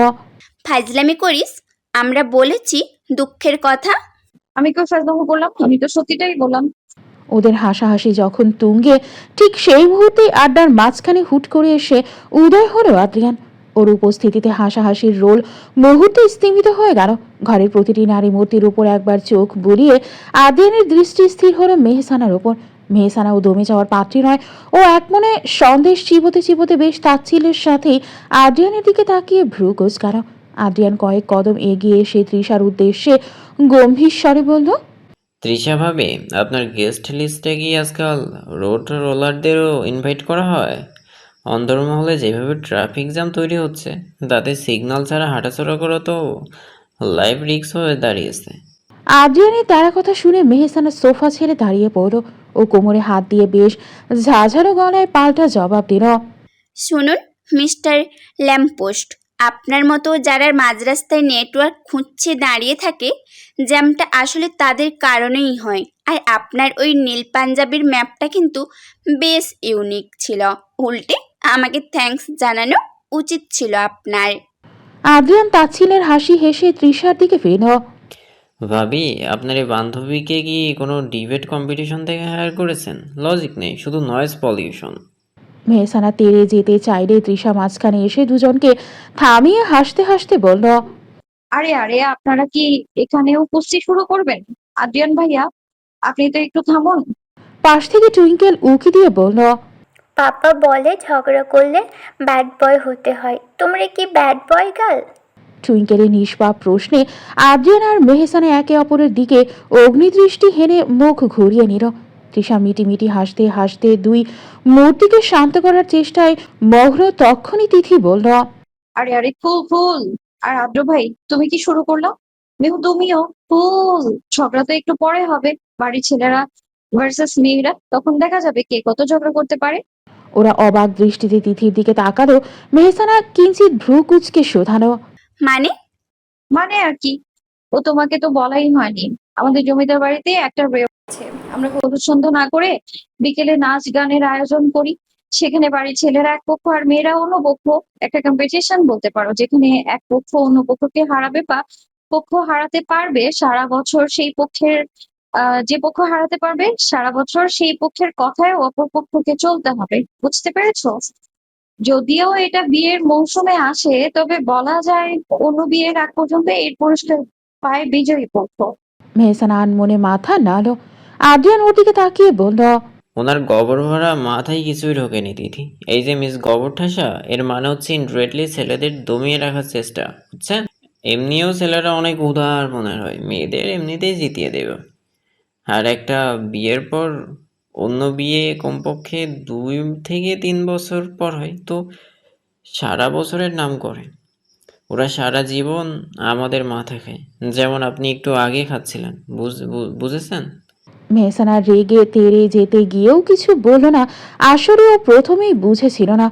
ফাজলামি করিস? আমরা বলেছি দুঃখের কথা। আমি কেউ ফাজলামো বললাম? আমি তো সত্যিটাই বললাম। ওদের হাসাহাসি যখন তুঙ্গে, ঠিক সেই মুহূর্তেই আড্ডার মাঝখানে হুট করে এসে উদয় হলো আদ্রিয়ান। ওর উপস্থিতিতে হাসাহাসির রোল মুহূর্তে স্তিমিত হয়ে গেল। ঘরের প্রতিটি নারী মূর্তির উপর একবার চোখ বুলিয়ে আদ্রিয়ানের দৃষ্টি স্থির হলো মেহসানার ওপর। মেহসানাও দমে যাওয়ার পাত্রী নয়। ও এক মনে সন্দেশ চিবোতে চিবোতে বেশ তাচ্ছিল্যের সাথেই আদ্রিয়ানের দিকে তাকিয়ে ভ্রু কোঁচকাল। আদ্রিয়ান কয়েক কদম এগিয়ে এসে তৃষার উদ্দেশ্যে গম্ভীর স্বরে বলল, তৃষা ভাবি, আপনার গেস্ট লিস্টে কি আজকাল রোড রোলারদেরও ইনভাইট করা হয়? অন্দরমহলে যেভাবে ট্রাফিক জ্যাম তৈরি হচ্ছে, তাতে সিগন্যাল ছাড়া হাঁটাচলা করা তো লাইফ রিস্ক হয়ে দাঁড়িয়েছে। আদ্রিয়ানের তারা কথা শুনে মেহসানা সোফা ছেড়ে দাঁড়িয়ে পড়ল। ও কোমরে হাত দিয়ে বেশ ঝাঝালো গলায় পাল্টা জবাব দিল, শুনুন মিস্টার ল্যাম্পপোস্ট, আপনার মতো যারা মাঝ রাস্তায় নেটওয়ার্ক খুঁজছে দাঁড়িয়ে থাকে, জ্যামটা আসলে তাদের কারণেই হয়। আর আপনার ওই নীল পাঞ্জাবির ম্যাপটা কিন্তু বেশ ইউনিক ছিল। উল্টে আমাকে থ্যাঙ্কস জানানো উচিত ছিল আপনার। আদ্রিয়ান তাচ্ছিলের হাসি হেসে তৃষার দিকে ফিরল। ভাবি, আপনার এই বান্ধবীকে কি কোনো ডিবেট কম্পিটিশন থেকে হায়ার করেছেন? লজিক নেই, শুধু নয়েজ পলিউশন। মেহসানা তেড়ে যেতে চাইলে তৃষা মাঝখানে এসে দুজনকে থামিয়ে হাসতে হাসতে বলল, আরে আরে, আপনারা কি এখানেও কুস্তি শুরু করবেন? আদ্রিয়ান ভাইয়া, আপনি তো একটু থামুন। পাশ থেকে টুইঙ্কেল উকি দিয়ে বলল, পাপা বলে ঝগড়া করলে ব্যাড বয় হতে হয়। তোমরা কি ব্যাড বয় গার্ল? টুইঙ্কেলের নিষ্পাপ প্রশ্নে আদ্রিয়ান আর মেহসানা একে অপরের দিকে অগ্নিদৃষ্টি হেনে মুখ ঘুরিয়ে নিল। তৃষা মিটিমিটি হাসতে হাসতে দুই মূর্তিকে শান্ত করার চেষ্টায় মগ্ন। তখনই তিথি বলল, আরে আরে, কুল কুল। আর আদ্র ভাই, তুমি কি শুরু করলো? মেহু, তুমিও কুল। ঝগড়া তো একটু পরে হবে, বাড়ির ছেলেরা ভার্সেস মেয়েরা, তখন দেখা যাবে কে কত ঝগড়া করতে পারে। ওরা অবাক দৃষ্টিতে তিথির দিকে তাকালো। মেহসানা কিঞ্চিত ভ্রু কুচকে শোধালো, মানে? মানে আর কি, ও তোমাকে তো বলাই হয়নি। আমাদের জমিদার বাড়িতে একটা আছে, আমরা হলুদ সন্ধ্যা না করে বিকেলে নাচ গানের আয়োজন করি। সেখানে বাড়ির ছেলেরা এক পক্ষ আর মেয়েরা অন্য পক্ষ। একটা কম্পিটিশন বলতে পারো, যেখানে এক পক্ষ অন্য পক্ষকে হারাবে বা পক্ষ হারাতে পারবে সারা বছর সেই পক্ষের যে পক্ষ হারাতে পারবে সারা বছর সেই পক্ষের কথায় অপর পক্ষকে চলতে হবে। বুঝতে পেরেছো? যদিও এটা বিয়ের মৌসুমে আসে, তবে বলা যায় অন্য বিয়ের আগ পর্যন্ত এর পুরস্কার পায় বিজয়ী পক্ষ। মেহসানা আনমনে মাথা নাড়ল। আদ্রিয়ান ওর দিকে তাকিয়ে বলল, ওনার গবর ভরা মাথায় কিছুই ঢোকেনি তিথি। এই যে মিস গবর ঠাসা, এর মানে হচ্ছে ইনডিরেক্টলি ছেলেদের দমিয়ে রাখার চেষ্টা, বুঝছেন? এমনিও ছেলেরা অনেক উদার মনের হয়, মেয়েদের এমনিতেই জিতিয়ে দেবে। আর একটা বিয়ের পর অন্য বিয়ে কমপক্ষে 2 থেকে 3 বছর পর হয়, তো সারা বছরের নাম করে ওরা সারা জীবন আমাদের মাথা খায়, যেমন আপনি একটু আগে খাচ্ছিলেন। বুঝেছেন? মেহসানা রেগে তেড়ে যেতে গিয়েও কিছু বলল না। আসলে ও প্রথমেই বুঝেছিল না,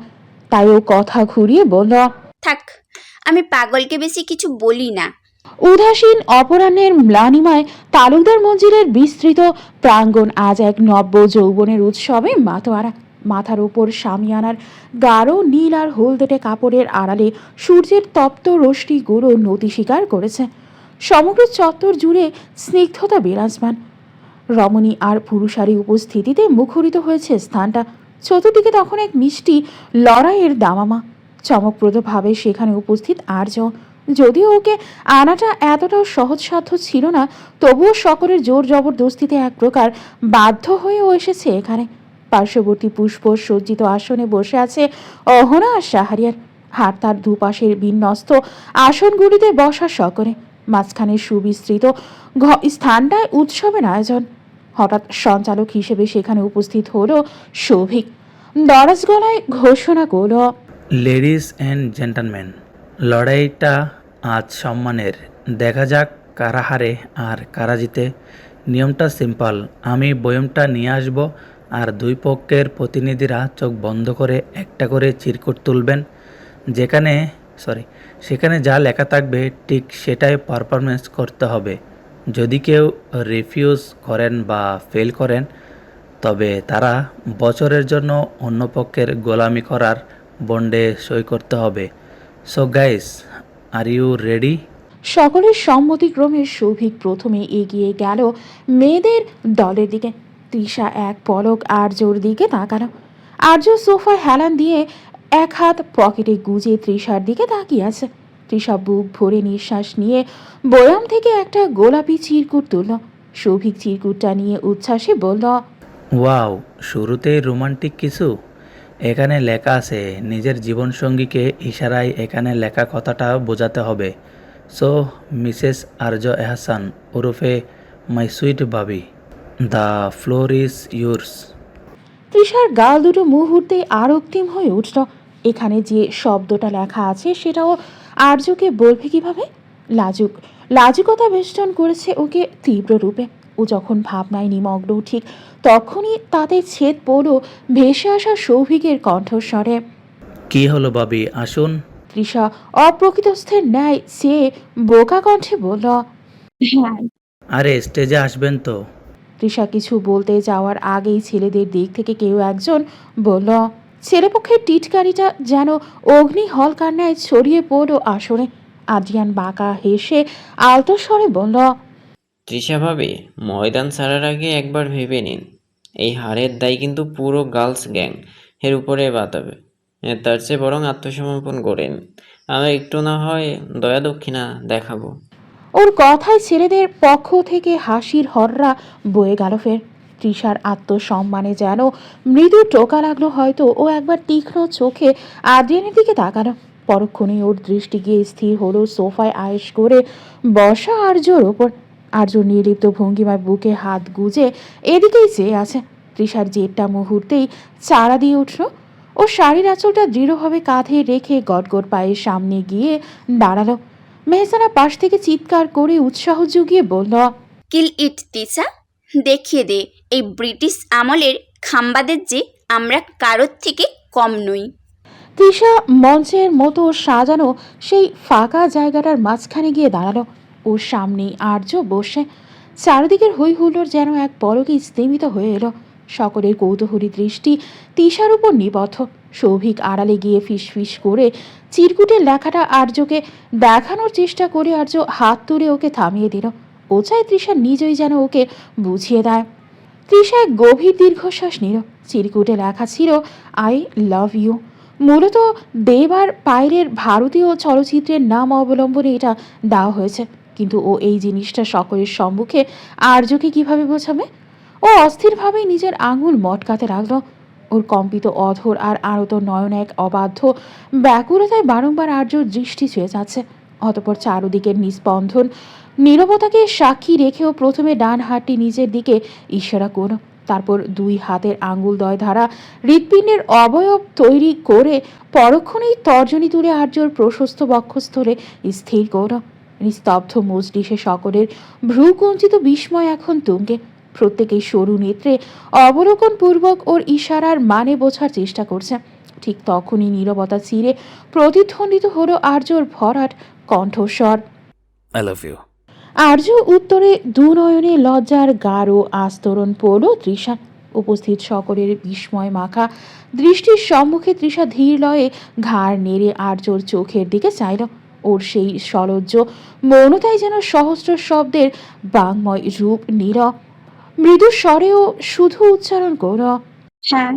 তাই ও কথা ঘুরিয়ে বলল, থাক, আমি পাগলকে বেশি কিছু বলি না। উদাসীন অপরাহ্নের ম্লানিমায় তালুকদার মঞ্জিলের বিস্তৃত প্রাঙ্গণ আজ এক নব্য যৌবনের উৎসবে মাতোয়ারা। মাথার উপর শামিয়ানার গাঢ় নীল আর হলদেটে কাপড়ের আড়ালে সূর্যের তপ্ত রশ্মিগুলো নতি স্বীকার করেছে। সমগ্র চত্বর জুড়ে স্নিগ্ধতা বিরাজমান। রমণী আর পুরুষারী উপস্থিতিতে মুখরিত হয়েছে স্থানটা। চতুর্দিকে তখন এক মিষ্টি লড়াইয়ের দামামা। চমকপ্রদভাবে সেখানে উপস্থিত আর্য। যদিও ওকে আনাটা এতটাও সহজসাধ্য ছিল না, তবুও সকলের জোর জবরদস্তিতে এক প্রকার বাধ্য হয়েও এসেছে এখানে। পার্শ্ববর্তী পুষ্প সজ্জিত আসনে বসে আছে অহনা আর শাহরিয়ার। হাত তার দুপাশের বিন্যস্ত আসনগুলিতে বসা সকলে। মাঝখানে সুবিস্তৃত স্থানটায় উৎসবের আয়োজন। হঠাৎ সঞ্চালক হিসেবে সেখানে উপস্থিত হলো সৌভিক। দরাজ গলায় ঘোষণা করল, লেডিস অ্যান্ড জেন্টলম্যান, লড়াইটা আজ সম্মানের। দেখা যাক কারা হারে আর কারা জিতে। নিয়মটা সিম্পল, আমি বয়মটা নিয়ে আসব আর দুই পক্ষের প্রতিনিধিরা চোখ বন্ধ করে একটা করে চিরকুট তুলবেন। সেখানে যা লেখা থাকবে ঠিক সেটাই পারফরমেন্স করতে হবে। যদি কেউ রিফিউজ করেন বা ফেল করেন, তবে তারা বছরের জন্য অন্য পক্ষের গোলামি করার বন্ডে সই করতে হবে। So guys, are you ready? সকলের সম্মতিক্রমে সৌভিক প্রথমে এগিয়ে গেল মেয়েদের দলের দিকে। তৃষা এক পলক আর্যর দিকে তাকালো। আর্য সোফায় হেলান দিয়ে এক হাত পকেটে গুজে তৃষার দিকে তাকিয়ে আছে। তৃষা বুক ভরে নিঃশ্বাস নিয়ে বয়াম থেকে একটা গোলাপি চিরকুট তুলল। সৌভিক চিরকুটটা নিয়ে উচ্ছ্বাসে বলল, ওয়াও, শুরুতেই রোমান্টিক কিছু। এখানে লেখা আছে নিজের জীবনসঙ্গীকে ইশারায় এখানে লেখা কথাটা বোঝাতে হবে। সো মিসেস আরজ এহসান ওরফে my sweet Babi, the floor is yours. তৃষার গাল দুটো মুহূর্তে আরক্তিম হয়ে উঠল। এখানে যে শব্দটা লেখা আছে সেটাও আর্যকে বলবে কিভাবে? লাজুকতা বেষ্টন করেছে ওকে তীব্র রূপে। ও যখন ভাবনায় নিমগ্ন, ঠিক তখনই তাতে ছেদ পড়ল ভেসে আসা সৌভিকের কণ্ঠস্বরে। কি হলো বাবি, আসুন। তৃষা অপ্রকৃতস্থের ন্যায় সে বোকা কণ্ঠে বলল, হ্যাঁ, আরে স্টেজে আসবেন তো। তৃষা কিছু বলতে যাওয়ার আগেই ছেলেদের দিক থেকে কেউ একজন বলল। ছেলেপক্ষের টিটকারিটা যেন অগ্নি হলকার ন্যায় ছড়িয়ে পড়ল আসরে। আদ্রিয়ান বাঁকা হেসে আলতো স্বরে বলল, তৃষা ভাবি, ময়দান ছাড়ার আগে একবার ভেবে নিন। এই হারের দায় কিন্তু পুরো গার্লস গ্যাং এর উপরে বাতাবে। তার চেয়ে বরং আত্মসমর্পণ করেন। আমরা একটু না হয় দয়া দক্ষিণা দেখাবো। ওর কথায় ছেলেদের পক্ষ থেকে হাসির হররা বয়ে গেল ফের। তৃষার আত্মসম্মানে যেন মৃদু টোকা লাগলো। হয়তো ও একবার তীক্ষ্ণ চোখে আদ্রিয়ানের দিকে তাকালো। পরক্ষণে ওর দৃষ্টি গিয়ে স্থির হলো সোফায় আয়েশ করে বসা আর্যর ওপর। আর্য নির্লিপ্ত ভঙ্গিমায় বুকে হাত গুজে এদিকেই চেয়ে আছে। তৃষার জেদটা মুহূর্তেই চারা দিয়ে উঠল। ও শাড়ির আঁচলটা দৃঢ়ভাবে কাঁধে রেখে গটগট পায়ে সামনে গিয়ে দাঁড়ালো। মেহসানা পাশ থেকে চিৎকার করে উৎসাহ জুগিয়ে বলল, কিল ইট তিসা, দেখিয়ে দে এই ব্রিটিশ আমলের খাম্বাদের যে আমরা কারোর থেকে কম নই। তৃষা মঞ্চের মতো সাজানো সেই ফাঁকা জায়গাটার মাঝখানে গিয়ে দাঁড়ালো। ওর সামনেই আর্য বসে। চারিদিকের হই হুল্লোড় যেন এক পলকে স্তিমিত হয়ে এলো। সকলের কৌতূহলী দৃষ্টি তৃষার উপর নিবদ্ধ। সৌভিক আড়ালে গিয়ে ফিসফিস করে চিরকুটের লেখাটা আর্যকে দেখানোর চেষ্টা করে আর্য হাত তুলে ওকে থামিয়ে দিল। ও চায় তৃষা নিজেই যেন ওকে বুঝিয়ে দেয়। তৃষা এক গভীর দীর্ঘশ্বাস নিল। চিরকুটে লেখা ছিল, আই লাভ ইউ। মূলত দেব আর পায়েলের ভারতীয় চলচ্চিত্রের নাম অবলম্বনে এটা দেওয়া হয়েছে। কিন্তু ও এই জিনিসটা সকলের সম্মুখে আর্যকে কিভাবে বোঝাবে? ও অস্থিরভাবেই নিজের আঙুল মটকাতে লাগলো। ওর কম্পিত অধর আর আরত নয়ন এক অবাধ্য ব্যাকুলতায় বারংবার আর্যর দৃষ্টি ছুঁয়ে যাচ্ছে। অতঃপর চারদিকের নিস্পন্দন নীরবতাকে সাক্ষী রেখেও প্রথমে ডান হাতটি নিজের দিকে ইশারা করল। তারপর দুই হাতের আঙ্গুলদ্বয় দ্বারা হৃৎপিণ্ডের অবয়ব তৈরি করে পরক্ষণেই তর্জনী তুলে আর্যর প্রশস্ত বক্ষস্থলে স্থির করল। নিস্তব্ধ মজলিসে সকলের ভ্রুকুঞ্চিত বিস্ময় এখন তুঙ্গে। প্রত্যেকেই সরু নেত্রে অবলোকনপূর্বক ওর ইশারার মানে বোঝার চেষ্টা করছে। ঠিক তখনই নীরবতা চিরে প্রতিধ্বনিত হলো আর্যর ভরাট কণ্ঠস্বর, আই লাভ ইউ। আর্য উত্তরে দুনয়নে লজ্জার গাঢ় আস্তরণ পড়ল তৃষা। উপস্থিত সকলের বিস্ময় মাখা দৃষ্টির সম্মুখে তৃষা ধীর লয়ে ঘাড় নেড়ে আর্যর চোখের দিকে চাইল। ওর সেই সলজ্জ মৌনতাই যেন সহস্র শব্দের বাংময় রূপ নিল। মৃদু স্বরেও শুধু উচ্চারণ করল। হ্যাঁ।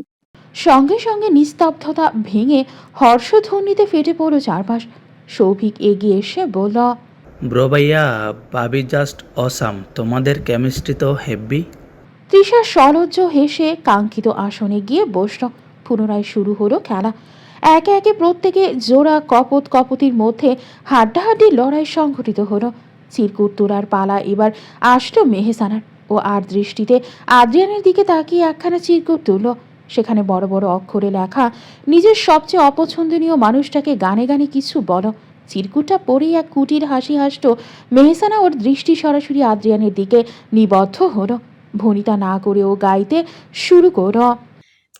সঙ্গে সঙ্গে নিস্তব্ধতা ভেঙে হর্ষধ্বনিতে ফেটে পড়ল চারপাশ। সৌভিক এগিয়ে এসে বলল, ব্রো ভাইয়া, ভাবি জাস্ট অসাম, তোমাদের কেমিস্ট্রি তো হেভি। তৃষা সলজ্জ হেসে কাঙ্ক্ষিত আসনে গিয়ে বসল। পুনরায় শুরু হলো খেলা। একে একে প্রত্যেকে জোড়া কপত কপতির মধ্যে হাড্ডাহাড্ডি লড়াই সংঘটিত হলো। চিরকুট তোলার পালা এবার আসলো মেহেসানার। ও আর দৃষ্টিতে আদ্রিয়ানের দিকে তাকিয়ে একখানা চিরকুট তুলল। সেখানে বড় বড় অক্ষরে লেখা, নিজের সবচেয়ে অপছন্দনীয় মানুষটাকে গানে গানে কিছু বলো। চিরকুটটা পরেই এক কুটির হাসি হাসল মেহেসানা। ওর দৃষ্টি সরাসরি আদ্রিয়ানের দিকে নিবদ্ধ হলো। ভনিতা না করে ও গাইতে শুরু করো,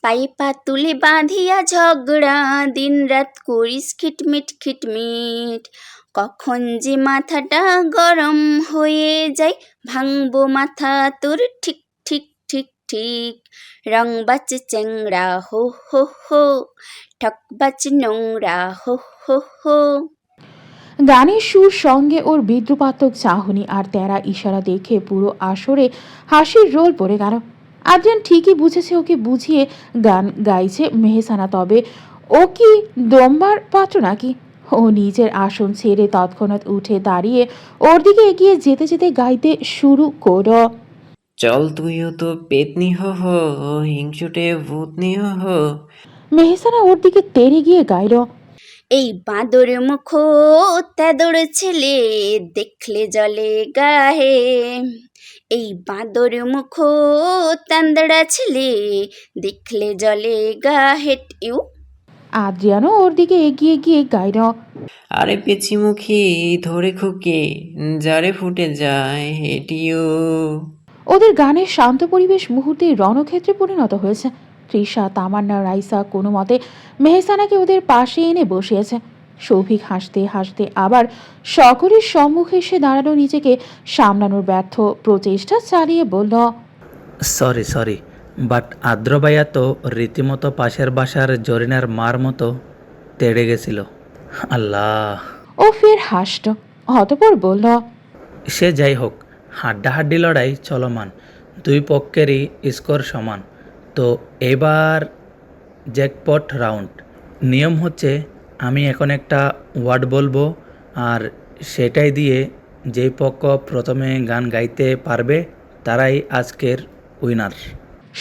পায়ে পা তুলে বাঁধিয়া ঝগড়া, দিন রাত করিস খিটমিট খিটমিট, কখন যে মাথাটা গরম হয়ে যায়, ভাঙবো মাথা তোর ঠিক ঠিক ঠিক ঠিক, রং বাচ চ্যাংড়া হো হো হো, ঠক বাচ নোংরা হো হো হো। গানের সুর সঙ্গে ওর বিদ্রুপাত্মক চাহনি আর তেরা ইশারা দেখে পুরো আসরে হাসির রোল পড়ে গেল। আদ্রিয়ান ঠিকই বুঝেছে ওকে বুঝিয়ে গান গাইছে মেহেসানা, তবে ও কি দমবার পাত্র নাকি? ও নিজের আসন ছেড়ে তৎক্ষণাৎ উঠে দাঁড়িয়ে ওর দিকে এগিয়ে যেতে যেতে গাইতে শুরু করো, চল তুইও তো পেতনি হো হো, হিংসুটে ভূতনি হো হো। মেহেসানা ওর দিকে তেড়ে গিয়ে গাইল, এই বাঁদর মুখ তেদর ছেলে, দেখলে জলে গাহে, এই বাঁদর মুখ তান্দড়া ছেলে, দেখলে জলে গাহেট ইউ। আদ্রিয়ানও ওর দিকে এগিয়ে গিয়ে গাইল, আরে পেছিমুখী ধরে খুকে, যারে ফুটে যায় হেটিও। ওদের গানের শান্ত পরিবেশ মুহূর্তে রণক্ষেত্রে পরিণত হয়েছে। তৃষা, তামান্না, রাইসা কোনো মতে মেহসানাকে ওদের পাশে এনে বসিয়েছে। সৌভিক হাসতে হাসতে আবার সকলের সম্মুখে এসে দাঁড়ানো, নিজেকে সামলানোর ব্যর্থ প্রচেষ্টা চালিয়ে বলল, সরি, বাট আদ্র ভাইয়া তো রীতিমতো পাশের বাসার জরিনার মার মতো তেড়ে গেছিল। আল্লাহ। ও ফের হাসল। অতঃপর বলল, সে যাই হোক, হাড্ডাহাড্ডি লড়াই চলমান, দুই পক্ষেরই স্কোর সমান। তো এবার জ্যাকপট রাউন্ড। নিয়ম হচ্ছে, আমি এখন একটা ওয়ার্ড বলবো, আর সেটাই দিয়ে যেই পক্ষ প্রথমে গান গাইতে পারবে তারাই আজকের উইনার।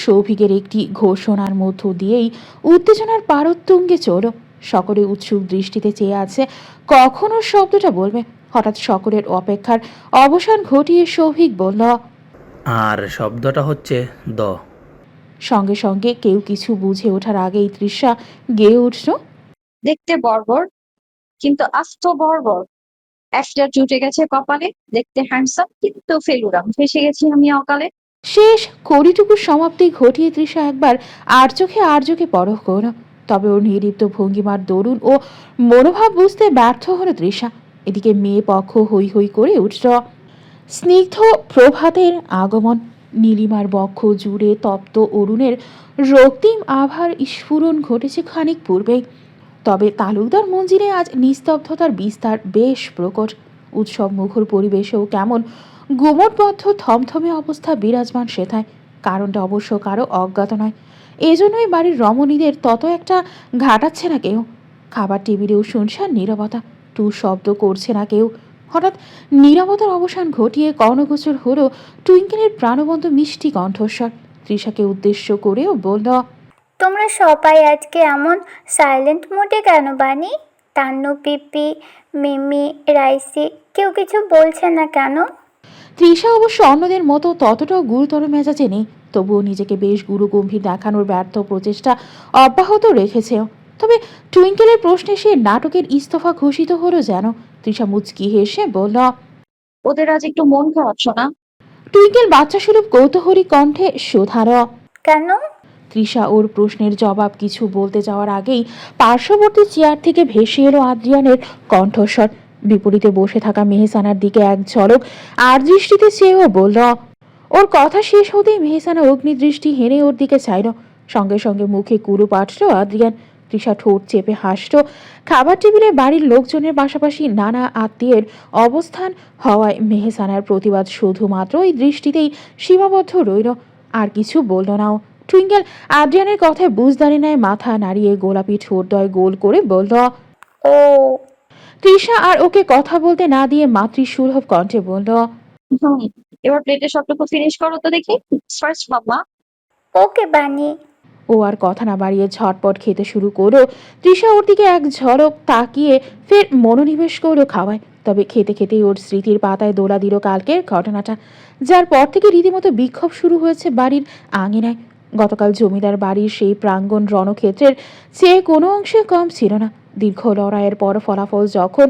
সৌভিকের একটি ঘোষণার মধ্য দিয়েই উত্তেজনার পারোত্তুঙ্গে চড়ল। সকলে উৎসুক দৃষ্টিতে চেয়ে আছে কখনো শব্দটা বলবে। হঠাৎ সকলের অপেক্ষার অবসান ঘটিয়ে সৌভিক বলল, আর শব্দটা হচ্ছে দ। সঙ্গে সঙ্গে কেউ কিছু বুঝে ওঠার আগেই তৃষা গেয়ে উঠল, দেখতে বর্বর, কিন্তু আস্ত বর্বর। একটা জুটে গেছে কপালে, দেখতে হ্যান্ডসাম কিন্তু ফেলুরাম, ফেসে গেছি আমি অকালে। শেষ কড়িটুকুর সমাপ্তি ঘটিয়ে তৃষা একবার আর চোখে পরখ করল। তবে ওর নির্লিপ্ত ভঙ্গিমার দরুন ও মনোভাব বুঝতে ব্যর্থ হলো তৃষা। এদিকে মেয়ে পক্ষ হৈ হৈ করে উঠল। স্নিগ্ধ প্রভাতের আগমন। নীলিমার বক্ষ জুড়ে তপ্ত অরুণের রক্তিম আভার স্ফুরণ ঘটেছে খানিক পূর্বেই। তবে তালুকদার মঞ্জিলে আজ নিস্তব্ধতার বিস্তার বেশ প্রকট। উৎসব মুখর পরিবেশেও কেমন গুমটবদ্ধ থমথমে অবস্থা বিরাজমান সেথায়। কারণটা অবশ্য কারো অজ্ঞাত নয়। এজন্যই বাড়ির রমণীদের তত একটা ঘাটাচ্ছে না কেউ। খাবার টেবিলেও শুনশান নীরবতা, টু শব্দ করছে না কেউ। হঠাৎ নীরবতার অবসান ঘটিয়ে কর্ণগোচর হলো টুইঙ্কেলের প্রাণবন্ত মিষ্টি কণ্ঠস্বর। তৃষাকে উদ্দেশ্য করেও বলল, তোমরা সবাই আজকে এমন সাইলেন্ট মোডে কেন বানি? তান্নু, পিপি, মিমি, রাইসি কেউ কিছু বলছে না কেন? তৃষা অবশ্য অন্যদের মতো ততটাও গুরুতর মেজাজে নেই, তবুও নিজেকে বেশ গুরুগম্ভীর দেখানোর ব্যর্থ প্রচেষ্টা অব্যাহত রেখেছে। তবে টুইঙ্কেলের প্রশ্নে সে নাটকের ইস্তফা ঘোষিত হলো যেন। তৃষা মুচকি হেসে বলল, ওদের আজ একটু মন খারাপ শোনা। টুইঙ্কেল বাচ্চা সুলভ কৌতূহলী কণ্ঠে শোধার। কেন? তৃষা ওর প্রশ্নের জবাব কিছু বলতে যাওয়ার আগেই পার্শ্ববর্তী চেয়ার থেকে ভেসে এলো আদ্রিয়ানের কণ্ঠস্বর। বিপরীতে বসে থাকা মেহসানার দিকে এক ঝলক আর দৃষ্টিতে চেয়েও বলল। ওর কথা শেষ হতেই মেহসানা অগ্নিদৃষ্টি হেনে ওর দিকে চাইল। সঙ্গে সঙ্গে মুখে কুরু পাঠল আদ্রিয়ান। তৃষা ঠোঁট চেপে হাসল। খাবার টেবিলে বাড়ির লোকজনের পাশাপাশি নানা আত্মীয়ের অবস্থান হওয়ায় মেহসানার প্রতিবাদ শুধুমাত্র এই দৃষ্টিতেই সীমাবদ্ধ রইল, আর কিছু বলল নাও। টুইঙ্কেল আদ্রিয়ানের কথায় বুঝদারি নেয় মাথা নাড়িয়ে গোলাপি ঠোঁটদয় গোল করে বলল। ও তৃষা আর ওকে কথা বলতে না দিয়ে মাতৃসুলভ কণ্ঠে বলল, হুম, এবার প্লেটের সবটুকু ফিনিশ করো তো দেখি। ফার্স্ট মাম্মা। ওকে বানি। ও আর কথা না বাড়িয়ে ঝটপট খেতে শুরু করলো। তৃষা ওর দিকে এক ঝলক তাকিয়ে ফের মনোনিবেশ করলো খাওয়ায়। তবে খেতে খেতেই ওর স্মৃতির পাতায় দোলা দিল কালকের ঘটনাটা, যার পর থেকে রীতিমতো বিক্ষোভ শুরু হয়েছে বাড়ির আঙিনায়। গতকাল জমিদার বাড়ির সেই প্রাঙ্গণ রণক্ষেত্রের চেয়ে কোনো অংশে কম ছিল না। দীর্ঘ লড়াইয়ের পর ফলাফল যখন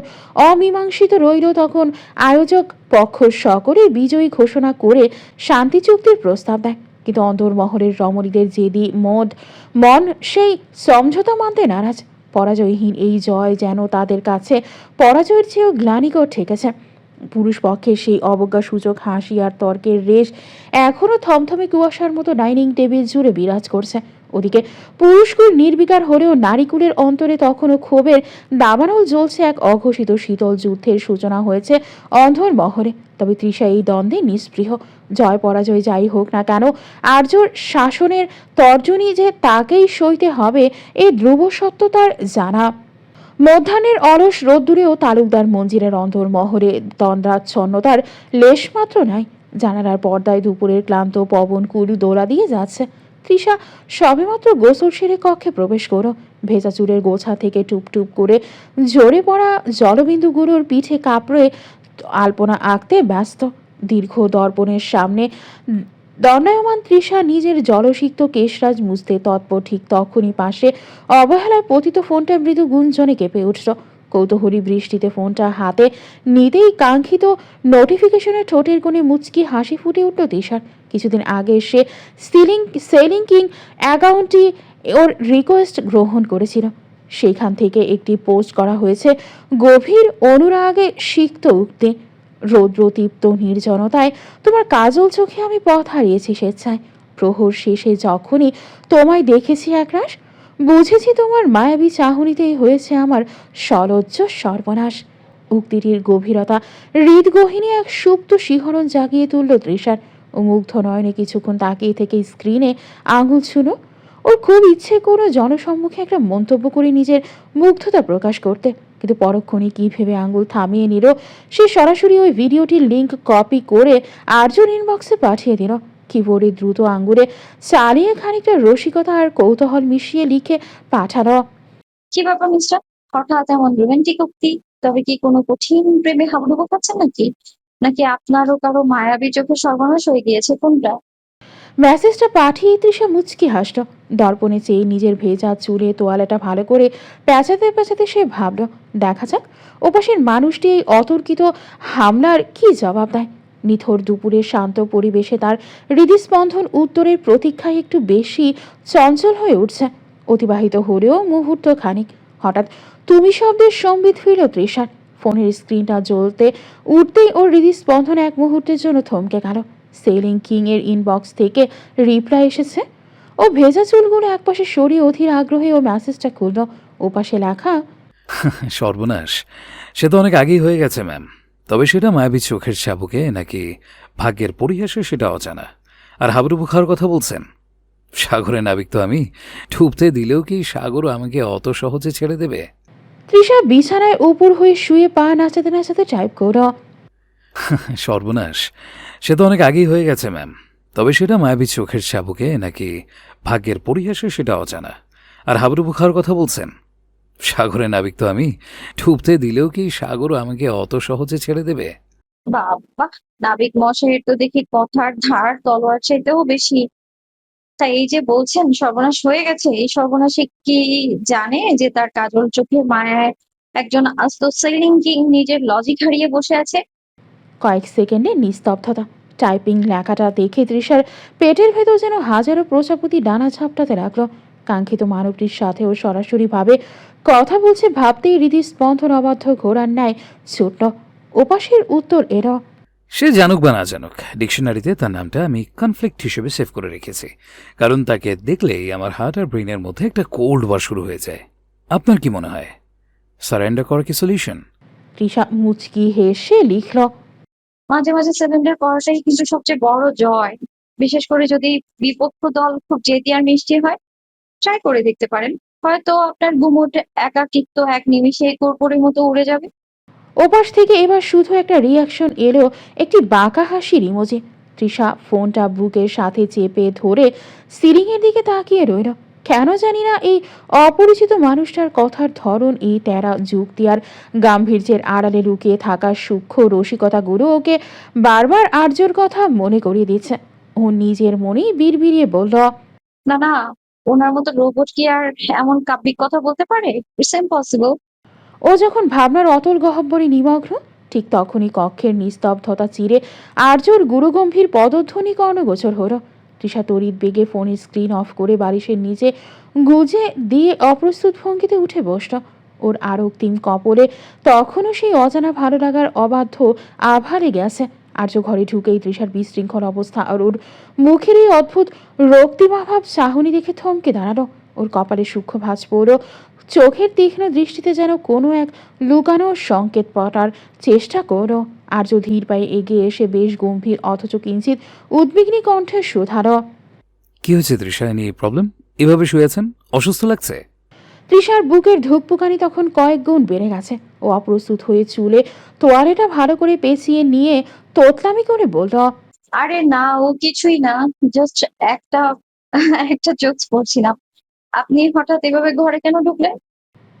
অমীমাংসিত রইল, তখন আয়োজক পক্ষ সকলে বিজয়ী ঘোষণা করে শান্তি চুক্তির প্রস্তাব দেয়। কিন্তু অন্দরমহলের রমণীদের জেদি মন সেই সমঝোতা মানতে নারাজ। পরাজয়হীন এই জয় যেন তাদের কাছে পরাজয়ের চেয়েও গ্লানিকর ঠেকেছে। পুরুষ পক্ষের সেই অবজ্ঞাসূচক হাসি আর তর্কের রেশ এখনও থমথমে কুয়াশার মতো ডাইনিং টেবিল জুড়ে বিরাজ করছে। ওদিকে পুরুষকুল নির্বিকার হলেও নারীকুলের অন্তরে তখনও ক্ষোভের দাবানল জ্বলছে। এক অঘোষিত শীতল যুদ্ধের সূচনা হয়েছে অন্ধর মহলে। তবে তৃষা এই দ্বন্দ্বে নিস্পৃহ। জয় পরাজয় যাই হোক না কেন, আর্যর শাসনের তর্জনী যে তাকেই সইতে হবে এই ধ্রুব সত্য তার জানা। মধ্যাহ্নের অলস রোদ্দুরেও তালুকদার মঞ্জিরের অন্তর্মহলে তন্দ্রাচ্ছন্নতার লেশমাত্র নাই। জানালার পর্দায় দুপুরের ক্লান্ত পবন কুলু দোলা দিয়ে যাচ্ছে। তৃষা সবেমাত্র গোসল সেরে কক্ষে প্রবেশ করো। ভেজা চুলের গোছা থেকে টুপটুপ করে ঝরে পড়া জলবিন্দুগুলোর পিঠে কাপড়ে আলপনা আঁকতে ব্যস্ত। দীর্ঘ দর্পণের সামনে দণ্ডায়মান তৃষা নিজের জলসিক্ত কেশরাজ মুছতে তৎপর। ঠিক তখনই পাশে অবহেলায় পতিত ফোনটা মৃদু গুঞ্জনে কেঁপে উঠল। কৌতূহলী বৃষ্টিতে ফোনটা হাতে নিতেই কাঙ্ক্ষিত নোটিফিকেশনের ঠোঁটের কোণে মুচকি হাসি ফুটে উঠল তৃষার। কিছুদিন আগে সে সেলিং কিং অ্যাকাউন্টটি ওর রিকোয়েস্ট গ্রহণ করেছিল। সেখান থেকে একটি পোস্ট করা হয়েছে গভীর অনুরাগে সিক্ত উক্তি। রৌদ্রতীপ্ত নির্জনতায় তোমার কাজল চোখে আমি পথ হারিয়েছি স্বেচ্ছায়। প্রহর শেষে যখনই তোমায় দেখেছি একরাশ, বুঝেছি তোমার মায়াবী চাহনিতেই হয়েছে আমার সলজ্জ সর্বনাশ। উক্তিটির গভীরতা হৃদগহিনী এক সুপ্ত শিহরণ জাগিয়ে তুলল তৃষার। ও মুগ্ধ নয়নে কিছুক্ষণ তাকিয়ে থেকে স্ক্রিনে আঙুল ছুঁলো। ওর খুব ইচ্ছে কোনো জনসম্মুখে একটা মন্তব্য করে নিজের মুগ্ধতা প্রকাশ করতে, কিন্তু পরক্ষণে কি ভেবে আঙুল থামিয়ে নিল। সে সরাসরি ওই ভিডিওটির লিঙ্ক কপি করে আর্যর ইনবক্সে পাঠিয়ে দিল। কিবোর্ডে দ্রুত আঙ্গুলে চালিয়ে খানিকটা রসিকতা আর কৌতূহল মিশিয়ে লিখে পাঠালো। কি ব্যাপার মিস্টার, হঠাৎ এমন রোমান্টিক উক্তি? তবে কি কোনো কঠিন প্রেমে হাবুডুবু খাচ্ছেন নাকি? নাকি আপনারও কারো মায়াবী চোখে সর্বনাশ হয়ে গিয়েছে, কোনটা? মেসেজটা পাঠিয়ে তৃষা মুচকি হাসল। দর্পণে চেয়ে নিজের ভেজা চুলে তোয়ালেটা ভালো করে পেঁচাতে পেঁচাতে সে ভাবল, দেখা যাক ওপাশের মানুষটি এই অতর্কিত হামলার কি জবাব দেয়। নিথর দুপুরের শান্ত পরিবেশে তার হৃদস্পন্দন উত্তরের প্রতীক্ষায় একটু বেশি চঞ্চল হয়ে উঠছে। অতিবাহিত হলেও মুহূর্ত খানিক। হঠাৎ তুমি শব্দের সম্বিত ফিরল তৃষার। ফোনের স্ক্রিনটা জ্বলতে উঠতেই ওর হৃদস্পন্দন এক মুহূর্তের জন্য থমকে গেল। সেলিং কিং এর ইনবক্স থেকে রিপ্লাই এসেছে। ও ভেজা চুলগুলো একপাশে সরিয়ে অধীর আগ্রহে ও মেসেজটা খুলল। ওপাশে লেখা, সর্বনাশ, সে তো অনেক আগেই হয়ে গেছে ম্যাম। তবে সেটা মায়াবী চোখের চাবুকে নাকি ভাগ্যের পরিহাসে সেটা অজানা। আর হাবুডুবু খাওয়ার কথা বলছেন? সাগরে নাবিক তো আমি, ডুবতে দিলেও কি সাগরও আমাকে অত সহজে ছেড়ে দেবে? তৃষা বিছানায় উপর হয়ে শুয়ে পা নাচাতে নাচাতে টাইপ করল। সর্বনাশ, সে তো অনেক আগেই হয়ে গেছে ম্যাম। তবে সেটা মায়াবী চোখের চাবুকে নাকি ভাগ্যের পরিহাসে সেটা অজানা। আর হাবুডুবু খাওয়ার কথা বলছেন? সাগরে নাবিক তো আমি, ডুবতে দিলেও কি সাগরও আমাকে অত সহজে ছেড়ে দেবে? বাবা, নাবিক মশাইয়ের তো দেখি কথার ধার তলোয়ার চাইতেও বেশি। তাই এই যে বলছেন সর্বনাশ হয়ে গেছে, এই সর্বনাশে কি জানে যে তার কাজল চোখের মায়ায় একজন আস্ত সেলিং কিং নিজের লজিক হারিয়ে বসে আছে? কয়েক সেকেন্ডে নিস্তব্ধতা। টাইপিং লেখাটা দেখে তৃষার পেটের ভেতর যেন হাজারো প্রজাপতি ডানা ঝাপটাতে লাগলো। কাঙ্ক্ষিত মানবটির সাথেও সরাসরিভাবে কথা বলছে ভাবতেই হৃদস্পন্দন অবাধ্য ঘোড়ার ন্যায় ছুটল। ওপাশের উত্তর এরা, সে জানুক বা না জানুক, ডিকশনারিতে তার নামটা আমি কনফ্লিক্ট হিসেবে সেভ করে রেখেছি, কারণ তাকে দেখলেই আমার হার্ট আর ব্রেনের মধ্যে একটা কোল্ড ওয়ার শুরু হয়ে যায়। আপনার কি মনে হয়, সারেন্ডার করা কি সলিউশন? তৃষা মুচকি হেসে লিখল, মাঝে মাঝে সারেন্ডার করাটাই কিন্তু সবচেয়ে বড় জয়, বিশেষ করে যদি বিপক্ষ দল খুব জেদি আর মিষ্টি হয়। ট্রাই করে দেখতে পারেন, হয়তো আপনার গুমোট একাকিত্ব এক নিমিষে কর্পূরের মতো উড়ে যাবে। ওপাশ থেকে এবার শুধু একটা রিয়াকশন এলো, একটি বাঁকা হাসির ইমোজি। তৃষা ফোনটা বুকের সাথে চেপে ধরে সিলিংয়ের দিকে তাকিয়ে রইল। কেন জানি না এই অপরিচিত মানুষটার কথার ধরন, এই তেরা যুক্তি আর গাম্ভীর্যের আড়ালে লুকিয়ে থাকা সূক্ষ্ম রসিকতাগুলো ওকে বারবার আর্যর কথা মনে করিয়ে দিচ্ছে। ও নিজের মনেই বিড়বিড়িয়ে বলল, না না, ওনার মতো রোবট কি আর এমন কাব্যিক কথা বলতে পারে? It's impossible. ও যখন ভাবনার অতল গহ্বরে নিমগ্ন, ঠিক তখনই কক্ষের নিস্তব্ধতা চিরে আর্যর গুরুগম্ভীর পদধ্বনি কর্ণগোচর হলো। তৃষা তড়িৎ বেগে ফোনের স্ক্রিন অফ করে বালিশের নিচে গুজে দিয়ে অপ্রস্তুত ভঙ্গিতে উঠে বসল। ওর আরক্তিম কপলে তখনও সেই অজানা ভালো লাগার অবাধ্য আভারে গেছে। আর্য ঘরে ঢুকেই তৃষার বিশৃঙ্খল অবস্থা আর ওর মুখের এই অদ্ভুত রক্তিমাভাব চাহনি দেখে থমকে দাঁড়ালো। ওর কপালে সূক্ষ্ম ভাঁজ পড়ল, চোখের তীক্ষ্ণ দৃষ্টিতে যেন কোনো এক লুকানো সংকেত পটার চেষ্টা করো। আর্য ধীর পায়ে এগিয়ে এসে বেশ গম্ভীর অথচ কিঞ্চিত উদ্বিগ্নী কণ্ঠে শোধালো, কি হয়েছে তৃষা, নিয়ে প্রবলেম? এভাবে শুয়েছেন, অসুস্থ লাগছে? তৃষার বুকের ধুকপুকানি তখন কয়েক গুণ বেড়ে গেছে। ও অপ্রস্তুত হয়ে চুলে তোয়ালেটা ভালো করে পেঁচিয়ে নিয়ে তোতলামি করে বলল, আরে না, ও কিছুই না, জাস্ট একটা একটা জোকস পড়ছিলাম। আপনি হঠাৎ এভাবে ঘরে কেন ঢুকলেন?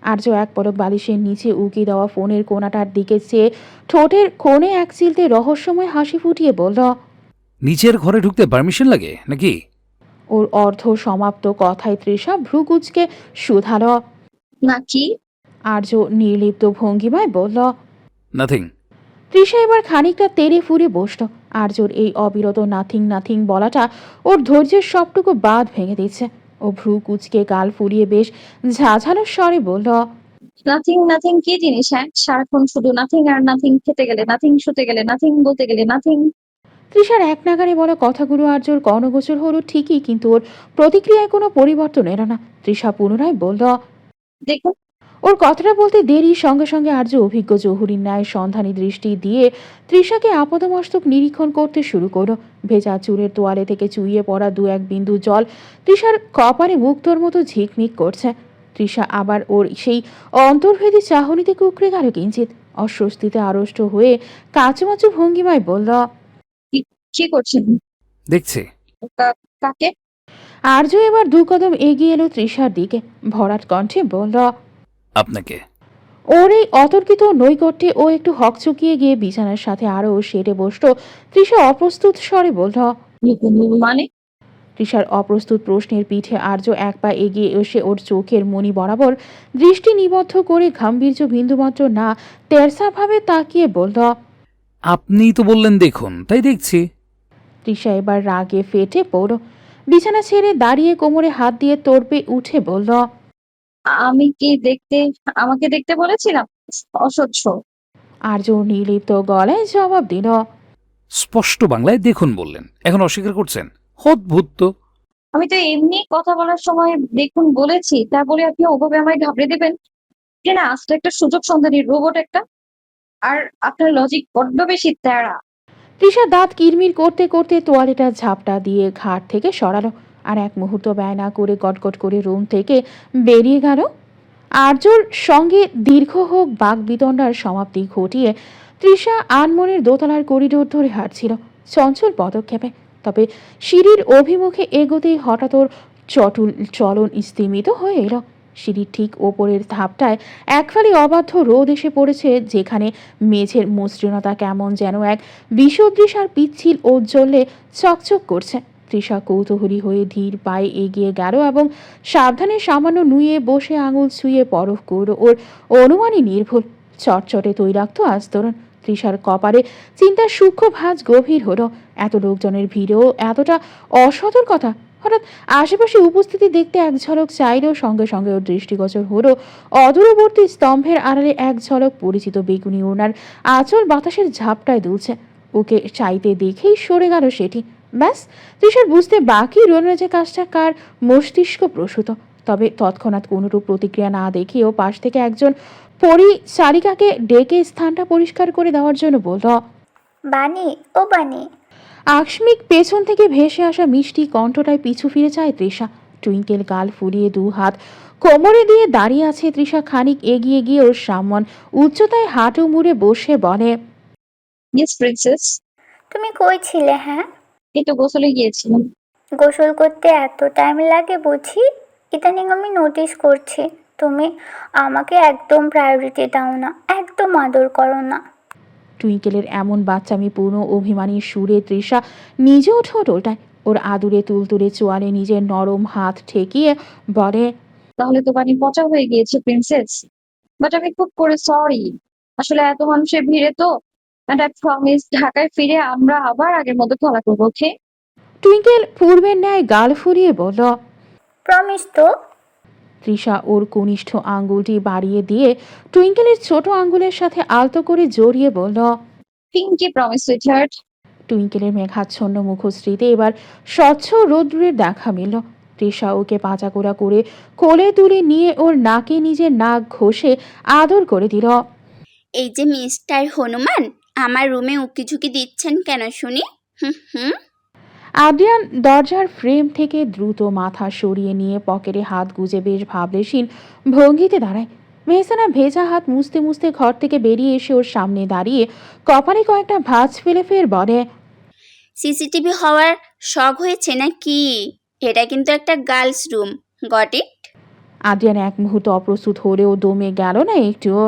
আর্য এক পলক বালিশের নিচে উকি দেওয়া ফোনের কোণাটার দিকে চেয়ে ঠোঁটের কোণে এক চিলতে রহস্যময় হাসি ফুটিয়ে বলল, নিচের ঘরে ঢুকতে পারমিশন লাগে নাকি? ওর অর্ধ সমাপ্ত কথায় তৃষা ভ্রুকুচকে শুধালো। নাকি? আর্য নির্লিপ্ত ভঙ্গিমায় বলল। নাথিং। তৃষা এবার খানিকটা তেড়ে ফুরে বসল। আর্যর এই অবিরত নাথিং নাথিং বলাটা ওর ধৈর্যের সবটুকু বাঁধ ভেঙে দিচ্ছে। ও ভ্রু কুচকে গাল ফুরিয়ে বেশ ঝাঝালো স্বরে বলল, নাথিং নাথিং কি জিনিস? হ্যাঁ, সারাক্ষণ শুধু নাথিং আর নাথিং, খেতে গেলে নাথিং, শুতে গেলে নাথিং, বলতে গেলে নাথিং। তৃষার এক নাগারে বলা কথাগুলো আর্যর কর্ণগোচর হলো ঠিকই, কিন্তু ওর প্রতিক্রিয়ায় কোনো পরিবর্তন এলো না। তৃষা পুনরায় বলল, দেখুন, ওর কথাটা বলতে দেরি সঙ্গে সঙ্গে আর্য অভিজ্ঞ জহুরির ন্যায় সন্ধানী দৃষ্টি দিয়ে তৃষাকে আপাদমস্তক নিরীক্ষণ করতে শুরু করলো। ভেজা চুলের তোয়ালে থেকে চুইয়ে পড়া দু এক বিন্দু জল তৃষার কপালে মুক্তোর মতো ঝিকমিক করছে। তৃষা আবার ওর সেই অন্তর্ভেদী চাহনিতে কুকড়ে গেল কিঞ্চিত। অস্বস্তিতে আড়ষ্ট হয়ে কাঁচুমাচু ভঙ্গিমায় বলল, কি করছেন? দেখছি। কাকে? আর্য এবার দু কদম এগিয়ে এলো তৃষার দিকে, ভরাট কণ্ঠে বলল, আপনাকে। ওর এই অতর্কিত নৈকট্যে ও একটু হকচকিয়ে গিয়ে বিছানার সাথে আরও সেটে বসল। তৃষা অপ্রস্তুত স্বরে বলল, মানে? তৃষার অপ্রস্তুত প্রশ্নের পিঠে আর্য এক পা এগিয়ে এসে ওর চোখের মণি বরাবর দৃষ্টি নিবদ্ধ করে গাম্ভীর্য বিন্দুমাত্র না তেরসাভাবে তাকিয়ে বলল, আপনিই তো বললেন দেখুন, তাই দেখছি। তৃষা এবার রাগে ফেটে পড়ল। বিছানা ছেড়ে দাঁড়িয়ে কোমরে হাত দিয়ে তোড়পে উঠে বলল, আমি কি আমাকে দেখতে বলেছিলাম? অসহ্য। আর্য নির্লিপ্ত গলায় জবাব দিল, স্পষ্ট বাংলায় দেখুন বললেন, এখন অস্বীকার করছেন? অদ্ভুত তো। আমি তো এমনি কথা বলার সময় দেখুন বলেছি, তা বলে আপনি ওভাবে আমায় ঘাবড়ে দেবেন? যে না, আজকে একটা সুযোগ সন্ধানী রোবট একটা। আর আপনার লজিক বড্ড বেশি তেড়া। তৃষা দাঁত কিরমির করতে করতে তোয়ালেটা ঝাপটা দিয়ে ঘাট থেকে সরালো, আর এক মুহূর্ত ব্যয় না করে গটগট করে রুম থেকে বেরিয়ে গেল। আর্যর সঙ্গে দীর্ঘ হোক বাগবিতণ্ডার সমাপ্তি ঘটিয়ে তৃষা আনমনের দোতলার করিডোর ধরে হাঁটছিল চঞ্চল পদক্ষেপে। তবে সিঁড়ির অভিমুখে এগোতেই হঠাৎ ওর চটুল চলন স্তিমিত হয়ে এলো। সিঁড়ির ঠিক ওপরের ধাপটায় একফালি অবাধ্য রোদ এসে পড়েছে, যেখানে মেঝের মসৃণতা কেমন যেন এক বিষদৃশ আর পিচ্ছিল ঔজ্জ্বল্যে চকচক করছে। তৃষা কৌতূহলী হয়ে ধীর পায়ে এগিয়ে গেল এবং সাবধানে সামান্য নুয়ে বসে আঙুল ছুঁয়ে পরখ করল ওর অনুমানই নির্ভুল। চটচটে তৈলাক্ত আস্তরণ। তৃষার কপালে চিন্তার সূক্ষ্ম ভাঁজ গভীর হলো। এত লোকজনের ভিড়েও এতটা অসতর্কতা! হঠাৎ আশেপাশে উপস্থিতি দেখতে এক ঝলক চাইলেও সঙ্গে সঙ্গে ওর দৃষ্টিগোচর হলো অদূরবর্তী স্তম্ভের আড়ালে এক ঝলক পরিচিত বেগুনি ওনার আঁচল বাতাসের ঝাপটায় দুলছে। ওকে চাইতে দেখেই সরে গেল সেটি। ব্যাস, তৃষার বুঝতে বাকি রইল যে কাজটা কার মস্তিষ্ক প্রসূত। তবে তৎক্ষণাৎ কোনোরূপ প্রতিক্রিয়া না দেখিয়েও পাশ থেকে একজন পরিচারিকাকে ডেকে স্থানটা পরিষ্কার করে দেওয়ার জন্য বলল। বানি, ও বানি। আকস্মিক পেছন থেকে ভেসে আসা মিষ্টি কণ্ঠটায় পিছু ফিরে যায় তৃষা। টুইঙ্কেল গাল ফুলিয়ে দু হাত কোমরে দিয়ে দাঁড়িয়ে আছে। তৃষা খানিক এগিয়ে গিয়ে ওর সামন উচ্চতায় হাঁটু মুড়ে বসে বলে, ইয়েস প্রিন্সেস। তুমি কই ছিলে? হ্যাঁ, এই তো গোসলে গিয়েছিলাম। গোসল করতে এত টাইম লাগে বুঝি? ইদানিং আমি নোটিস করছি তুমি আমাকে একদম প্রায়োরিটি দাও না, একদম আদর করো না। টুইঙ্কেলের এমন বাচ্চামিপূর্ণ অভিমানী সুরে তৃষা নিজেও ঠোঁট ওল্টায়। ওর আদুরে তুলতুলে চোয়ালে নিজের নরম হাত ঠেকিয়ে বলে, তাহলে তো বানি পচা হয়ে গিয়েছে প্রিন্সেস, বাট আমি খুব করে সরি। আসলে এত মানুষের ভিড়ে তো, এন্ড আই প্রমিস ঢাকায় ফিরে আমরা আবার আগের মতো খেলা করবো, ওকে? টুইঙ্কেল পূর্বের ন্যায় গাল ফুলিয়ে বলল। প্রমিস তো? তৃষা ওর কনিষ্ঠ আঙ্গুলটি বাড়িয়ে দিয়ে টুইঙ্কেলের ছোট আঙ্গুলের সাথে আলতো করে জড়িয়ে বলল। Pinky promise sweetheart. টুইঙ্কেলের মেঘাচ্ছন্ন মুখশ্রীতে এবার স্বচ্ছ রৌদ্রের দেখা মিলল। তৃষা ওকে পাঁচাকোড়া করে কোলে তুলে নিয়ে ওর নাকে নিজের নাক ঘষে আদর করে দিল। এই যে মিস্টার হনুমান, আমার রুমে উকিঝুঁকি দিচ্ছেন কেন শুনি? হুম হুম। আদ্রিয়ান দরজার ফ্রেম থেকে দ্রুত মাথা সরিয়ে নিয়ে পকেটে হাত গুজে বেশ ভাবলেশীন ভঙ্গিতে দাঁড়ায়। মেহসানা ভেজা হাত মুছতে মুছতে ঘর থেকে বেরিয়ে এসে ওর সামনে দাঁড়িয়ে কপালে কয়েকটা ভাঁজ ফেলে ফের বলে, সিসিটিভি হওয়ার শখ হয়েছে নাকি? এটা কিন্তু একটা girls room, got it? Adrian এক মুহূর্ত অপ্রস্তুত হলেও দমে গেল না একটুও।